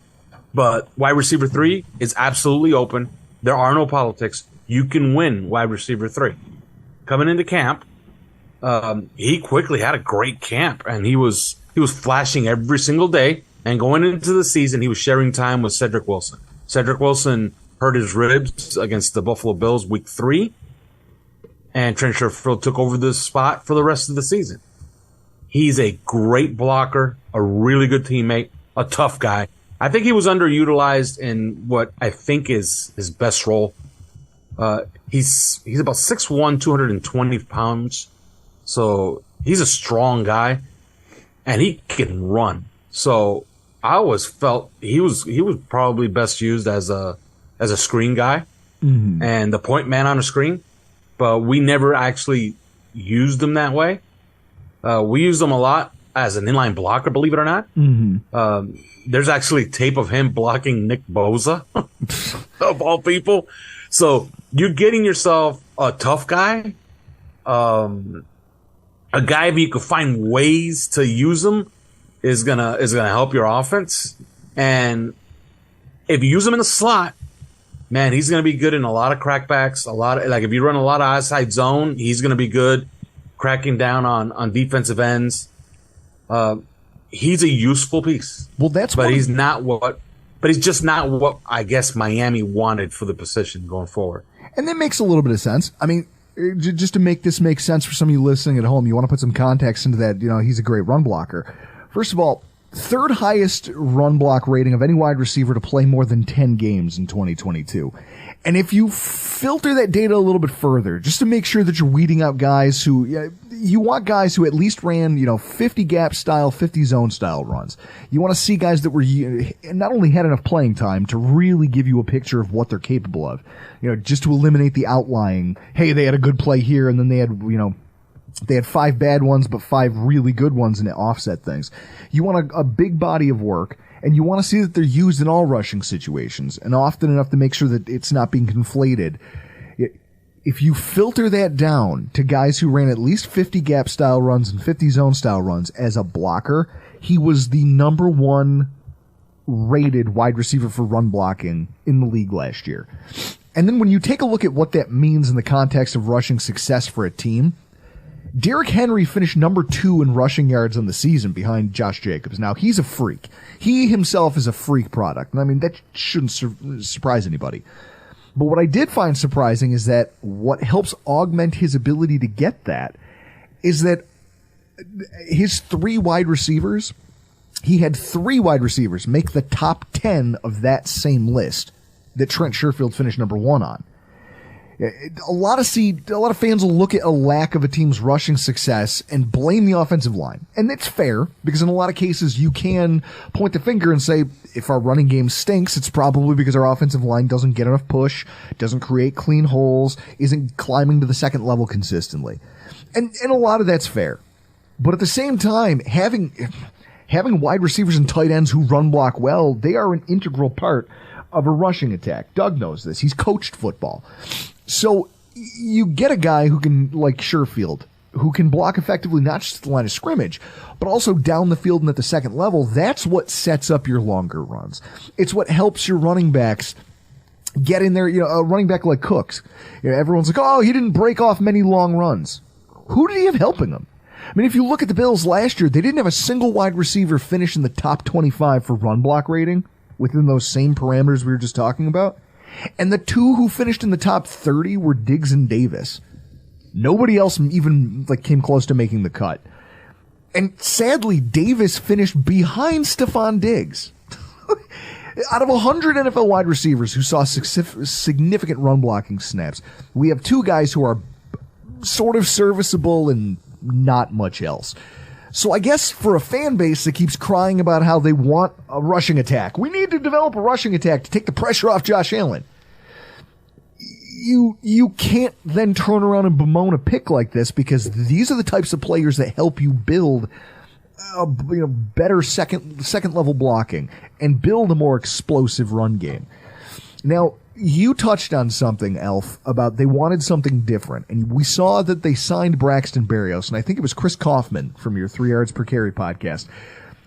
But wide receiver 3 is absolutely open. There are no politics. You can win wide receiver 3. Coming into camp, he quickly had a great camp, and he was he was flashing every single day. And going into the season, he was sharing time with Cedric Wilson. Cedric Wilson hurt his ribs against the Buffalo Bills week 3. And Trent Sherfield took over this spot for the rest of the season. He's a great blocker, a really good teammate, a tough guy. I think he was underutilized in what I think is his best role. He's about 6'1", 220 pounds. So he's a strong guy, and he can run. So I always felt he was probably best used as a screen guy and the point man on a screen. But we never actually used him that way. We used him a lot as an inline blocker, believe it or not. There's actually tape of him blocking Nick Bosa, of all people. So you're getting yourself a tough guy, a guy if you could find ways to use him is gonna help your offense. And if you use him in the slot, man, he's going to be good in a lot of crackbacks. If you run a lot of outside zone, he's going to be good cracking down on defensive ends. He's a useful piece. Well, he's just not what I guess Miami wanted for the position going forward. And that makes a little bit of sense. I mean, just to make this make sense for some of you listening at home, you want to put some context into that. He's a great run blocker. First of all, third highest run block rating of any wide receiver to play more than 10 games in 2022. And if you filter that data a little bit further, just to make sure that you're weeding out guys who, you want guys who at least ran, 50 gap style, 50 zone style runs. You want to see guys that were not only had enough playing time to really give you a picture of what they're capable of, just to eliminate the outlying, hey, they had a good play here and then they had, they had 5 bad ones, but 5 really good ones, and it offset things. You want a big body of work, and you want to see that they're used in all rushing situations, and often enough to make sure that it's not being conflated. If you filter that down to guys who ran at least 50 gap style runs and 50 zone style runs as a blocker, he was the number 1 rated wide receiver for run blocking in the league last year. And then when you take a look at what that means in the context of rushing success for a team, Derrick Henry finished number 2 in rushing yards on the season behind Josh Jacobs. Now, he's a freak. He himself is a freak product. I mean, that shouldn't surprise anybody. But what I did find surprising is that what helps augment his ability to get that is that his 3 wide receivers, he had 3 wide receivers make the top 10 of that same list that Trent Sherfield finished number 1 on. A lot of fans will look at a lack of a team's rushing success and blame the offensive line. And it's fair, because in a lot of cases you can point the finger and say, if our running game stinks, it's probably because our offensive line doesn't get enough push, doesn't create clean holes, isn't climbing to the second level consistently. And a lot of that's fair. But at the same time, having wide receivers and tight ends who run block well, they are an integral part of a rushing attack. Doug knows this. He's coached football. So you get a guy who can, like Sherfield, who can block effectively not just at the line of scrimmage, but also down the field and at the second level. That's what sets up your longer runs. It's what helps your running backs get in there. A running back like Cooks, everyone's like, oh, he didn't break off many long runs. Who did he have helping him? I mean, if you look at the Bills last year, they didn't have a single wide receiver finish in the top 25 for run block rating within those same parameters we were just talking about. And the 2 who finished in the top 30 were Diggs and Davis. Nobody else even came close to making the cut. And sadly, Davis finished behind Stephon Diggs. Out of 100 NFL wide receivers who saw significant run blocking snaps, we have 2 guys who are sort of serviceable and not much else. So I guess for a fan base that keeps crying about how they want a rushing attack, we need to develop a rushing attack to take the pressure off Josh Allen. You can't then turn around and bemoan a pick like this, because these are the types of players that help you build better second level blocking and build a more explosive run game. Now, you touched on something, Alf, about they wanted something different. And we saw that they signed Braxton Berrios, and I think it was Chris Kaufman from your 3 Yards Per Carry podcast,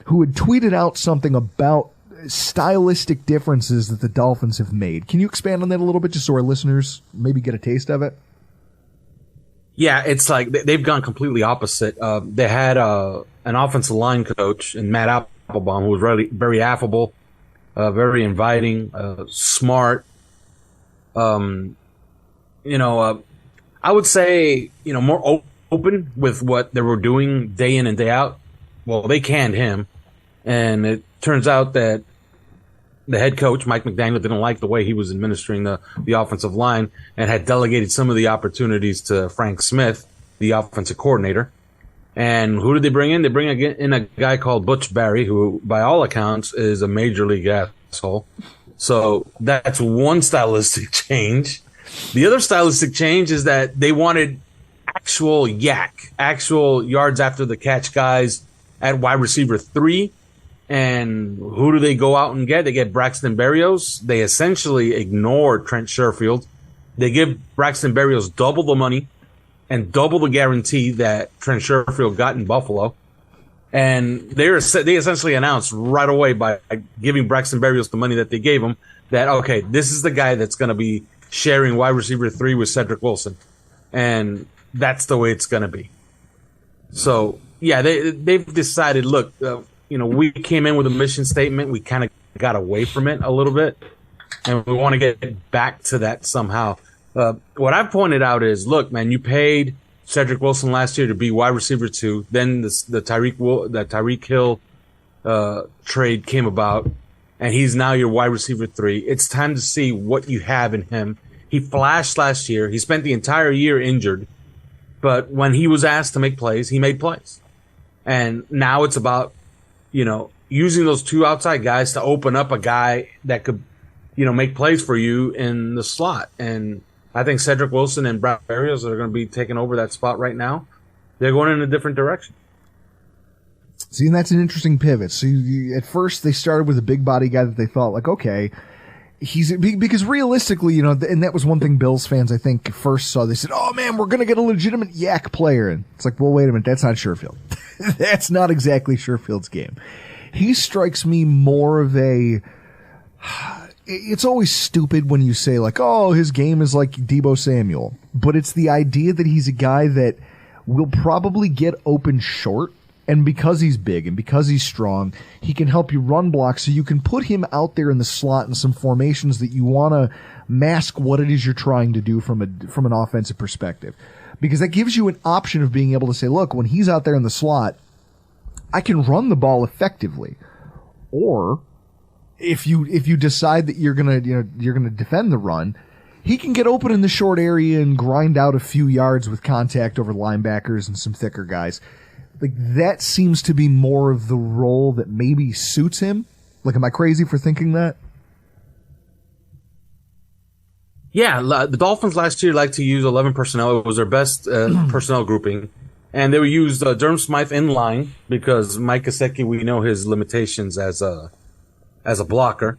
who had tweeted out something about stylistic differences that the Dolphins have made. Can you expand on that a little bit, just so our listeners maybe get a taste of it? Yeah, it's like they've gone completely opposite. They had an offensive line coach in Matt Applebaum who was really very affable, very inviting, smart. I would say, more open with what they were doing day in and day out. Well, they canned him, and it turns out that the head coach, Mike McDaniel, didn't like the way he was administering the offensive line and had delegated some of the opportunities to Frank Smith, the offensive coordinator. And who did they bring in? They bring in a guy called Butch Barry, who, by all accounts, is a major league asshole. So that's one stylistic change. The other stylistic change is that they wanted actual yards after the catch guys at wide receiver 3. And who do they go out and get? They get Braxton Berrios. They essentially ignore Trent Sherfield. They give Braxton Berrios double the money and double the guarantee that Trent Sherfield got in Buffalo. And they essentially announced right away by giving Braxton Berrios the money that they gave him that, okay, this is the guy that's going to be sharing wide receiver 3 with Cedric Wilson. And that's the way it's going to be. So, yeah, they've decided, look, we came in with a mission statement. We kind of got away from it a little bit, and we want to get back to that somehow. What I've pointed out is, look, man, you paid Cedric Wilson last year to be wide receiver 2. Then the Tyreek Hill trade came about, and he's now your wide receiver 3. It's time to see what you have in him. He flashed last year. He spent the entire year injured, but when he was asked to make plays, he made plays. And now it's about using those 2 outside guys to open up a guy that could, make plays for you in the slot. And I think Cedric Wilson and Brad Berrios are going to be taking over that spot right now. They're going in a different direction. See, and that's an interesting pivot. So at first they started with a big body guy that they thought, like, okay, because realistically, and that was one thing Bills fans, I think, first saw. They said, oh, man, we're going to get a legitimate yak player. And it's like, well, wait a minute, that's not Sherfield. That's not exactly Sherfield's game. He strikes me more of a... It's always stupid when you say, like, oh, his game is like Deebo Samuel. But it's the idea that he's a guy that will probably get open short. And because he's big and because he's strong, he can help you run block, so you can put him out there in the slot in some formations that you want to mask what it is you're trying to do from an offensive perspective. Because that gives you an option of being able to say, look, when he's out there in the slot, I can run the ball effectively. Or if you decide that you're gonna defend the run, he can get open in the short area and grind out a few yards with contact over linebackers and some thicker guys. Like, that seems to be more of the role that maybe suits him. Like, am I crazy for thinking that? Yeah, the Dolphins last year liked to use 11 personnel. It was their best personnel grouping. And they would use Durham Smythe in line because Mike Gesicki, we know his limitations as a blocker.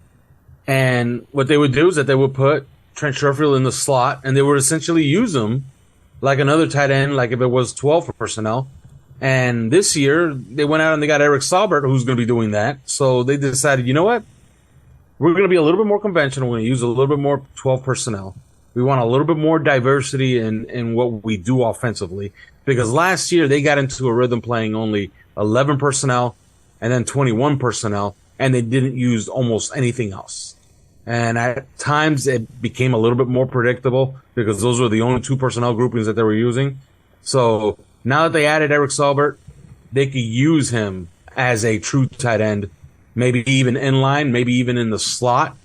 And what they would do is that they would put Trent Sherfield in the slot, and they would essentially use him like another tight end, like if it was 12 for personnel. And this year, they went out and they got Eric Saubert, who's going to be doing that. So they decided, you know what? We're going to be a little bit more conventional. We're going to use a little bit more 12 personnel. We want a little bit more diversity in what we do offensively. Because last year, they got into a rhythm playing only 11 personnel and then 21 personnel, and they didn't use almost anything else. And at times, it became a little bit more predictable because those were the only 2 personnel groupings that they were using. So now that they added Eric Saubert, they could use him as a true tight end, maybe even in line, maybe even in the slot,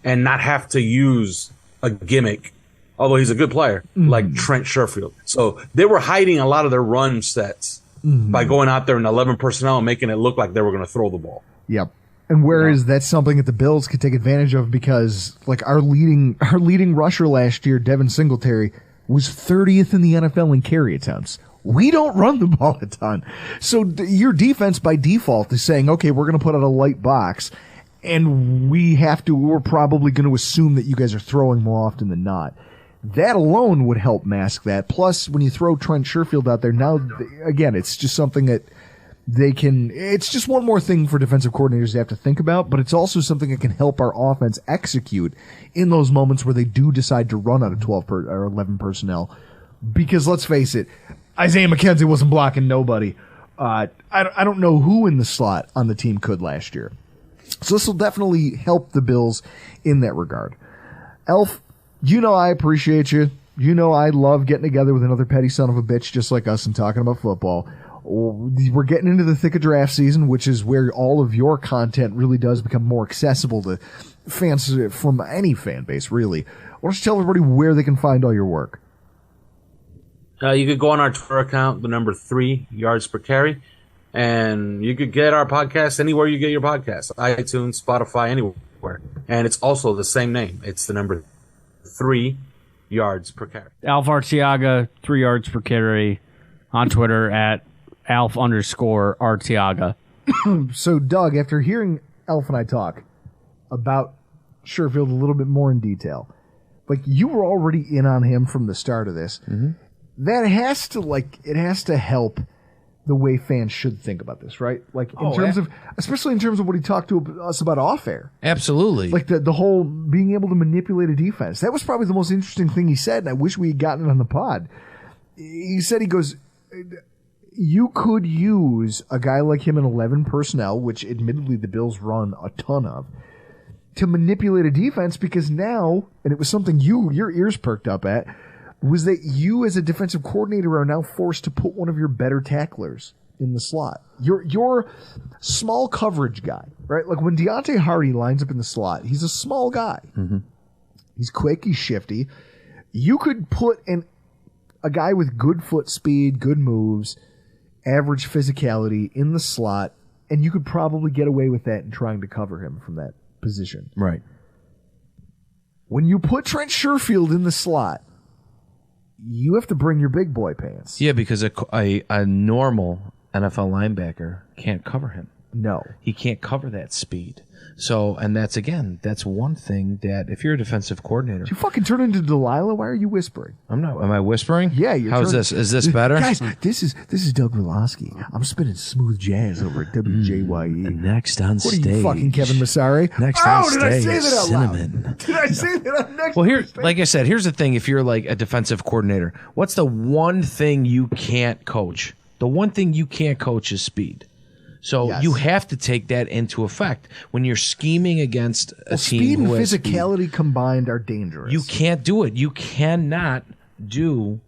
and not have to use a gimmick, although he's a good player, like Trent Sherfield. So they were hiding a lot of their run sets by going out there in 11 personnel and making it look like they were going to throw the ball. Yep. And whereas that's something that the Bills could take advantage of because, like, our leading rusher last year, Devin Singletary, was 30th in the NFL in carry attempts. We don't run the ball a ton. So your defense by default is saying, okay, we're going to put out a light box, and we're probably going to assume that you guys are throwing more often than not. That alone would help mask that. Plus, when you throw Trent Sherfield out there, now, again, it's just something that it's just one more thing for defensive coordinators to have to think about, but it's also something that can help our offense execute in those moments where they do decide to run out of 12 or 11 personnel. Because let's face it, Isaiah McKenzie wasn't blocking nobody. I don't know who in the slot on the team could last year. So this will definitely help the Bills in that regard. Elf, you know I appreciate you. You know I love getting together with another petty son of a bitch just like us and talking about football. We're getting into the thick of draft season, which is where all of your content really does become more accessible to fans from any fan base, really. Why don't you tell everybody where they can find all your work? You could go on our Twitter account, the number 3 yards per carry, and you could get our podcast anywhere you get your podcasts, iTunes, Spotify, anywhere. And it's also the same name. It's the number 3 yards per carry. Alf Arteaga, 3 yards per carry on Twitter at Alf_Arteaga. So, Doug, after hearing Alf and I talk about Sherfield a little bit more in detail, like you were already in on him from the start of this. Mm-hmm. That has to help the way fans should think about this, right? Like especially in terms of what he talked to us about off air. Absolutely. Like the whole being able to manipulate a defense. That was probably the most interesting thing he said, and I wish we had gotten it on the pod. He said, he goes, you could use a guy like him in 11 personnel, which admittedly the Bills run a ton of, to manipulate a defense because now, and it was something your ears perked up at, was that you as a defensive coordinator are now forced to put one of your better tacklers in the slot. Your small coverage guy, right? Like when Deontay Hardy lines up in the slot, he's a small guy. Mm-hmm. He's quick, he's shifty. You could put a guy with good foot speed, good moves, average physicality in the slot, and you could probably get away with that in trying to cover him from that position. Right. When you put Trent Sherfield in the slot, you have to bring your big boy pants. Yeah, because a normal NFL linebacker can't cover him. No. He can't cover that speed. So, and that's one thing that if you're a defensive coordinator. Did you fucking turn into Delilah? Why are you whispering? I'm not. Am I whispering? Yeah, you're How's this? Is this better? Guys, this is Doug Relosky. I'm spinning smooth jazz over at WJYE. Next on What stage. are you, fucking Kevin Massari? Next on stage. Did I say that out Cinnamon. loud? Did I say that on next? Well, here, like I said, here's the thing. If you're like a defensive coordinator, what's the one thing you can't coach? The one thing you can't coach is speed. So Yes. you have to take that into effect when you're scheming against a team. Speed and who has physicality combined are dangerous. You can't do it. You cannot do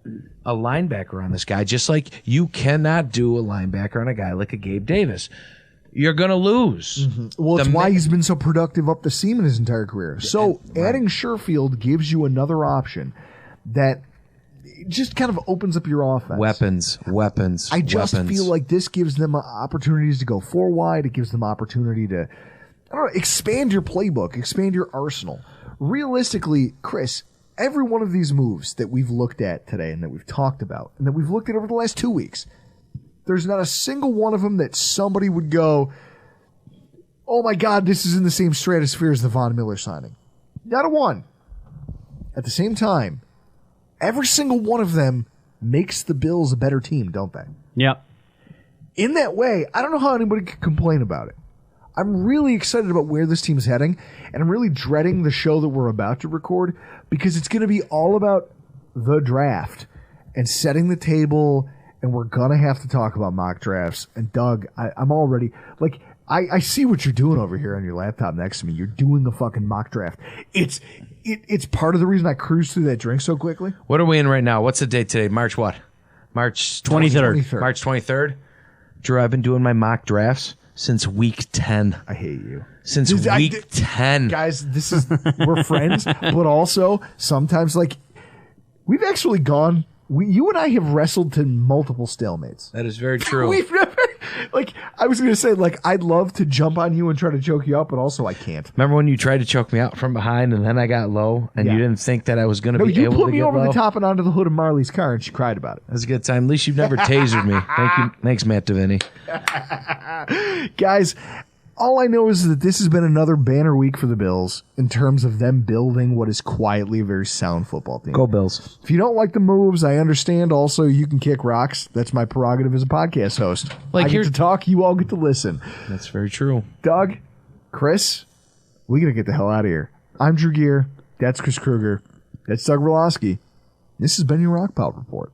a linebacker on this guy, just like you cannot do a linebacker on a guy like a Gabe Davis. You're going to lose. Mm-hmm. Well, it's why he's been so productive up the seam in his entire career. So adding Sherfield gives you another option that just kind of opens up your offense. Weapons. I just feel like this gives them opportunities to go 4 wide. It gives them opportunity to, expand your playbook, expand your arsenal. Realistically, Chris, every one of these moves that we've looked at today and that we've talked about and that we've looked at over the last 2 weeks, there's not a single one of them that somebody would go, oh my God, this is in the same stratosphere as the Von Miller signing. Not a one. At the same time, every single one of them makes the Bills a better team, don't they? Yep. In that way, I don't know how anybody could complain about it. I'm really excited about where this team is heading, and I'm really dreading the show that we're about to record because it's going to be all about the draft and setting the table, and we're going to have to talk about mock drafts. And Doug, I'm already, like, I see what you're doing over here on your laptop next to me. You're doing a fucking mock draft. It's part of the reason I cruised through that drink so quickly. What are we in right now? What's the date today? March what? March 23rd. March 23rd. Drew, I've been doing my mock drafts since week 10. I hate you. Since week 10. Guys, we're friends, but also sometimes, like, we've actually gone, you and I have wrestled to multiple stalemates. That is very true. We've never, like, I was going to say, like, I'd love to jump on you and try to choke you out, but also I can't. Remember when you tried to choke me out from behind and then I got low and you didn't think that I was going to be able to get low? No, you put me over the top and onto the hood of Marley's car and she cried about it. That was a good time. At least you've never tasered me. Thank you. Thanks, Matt Devaney. Guys, all I know is that this has been another banner week for the Bills in terms of them building what is quietly a very sound football team. Go Bills. If you don't like the moves, I understand. Also, you can kick rocks. That's my prerogative as a podcast host. I get to talk, you all get to listen. That's very true. Doug, Chris, we got to get the hell out of here. I'm Drew Gear. That's Chris Kruger. That's Doug Relosky. This has been your Rockpile Report.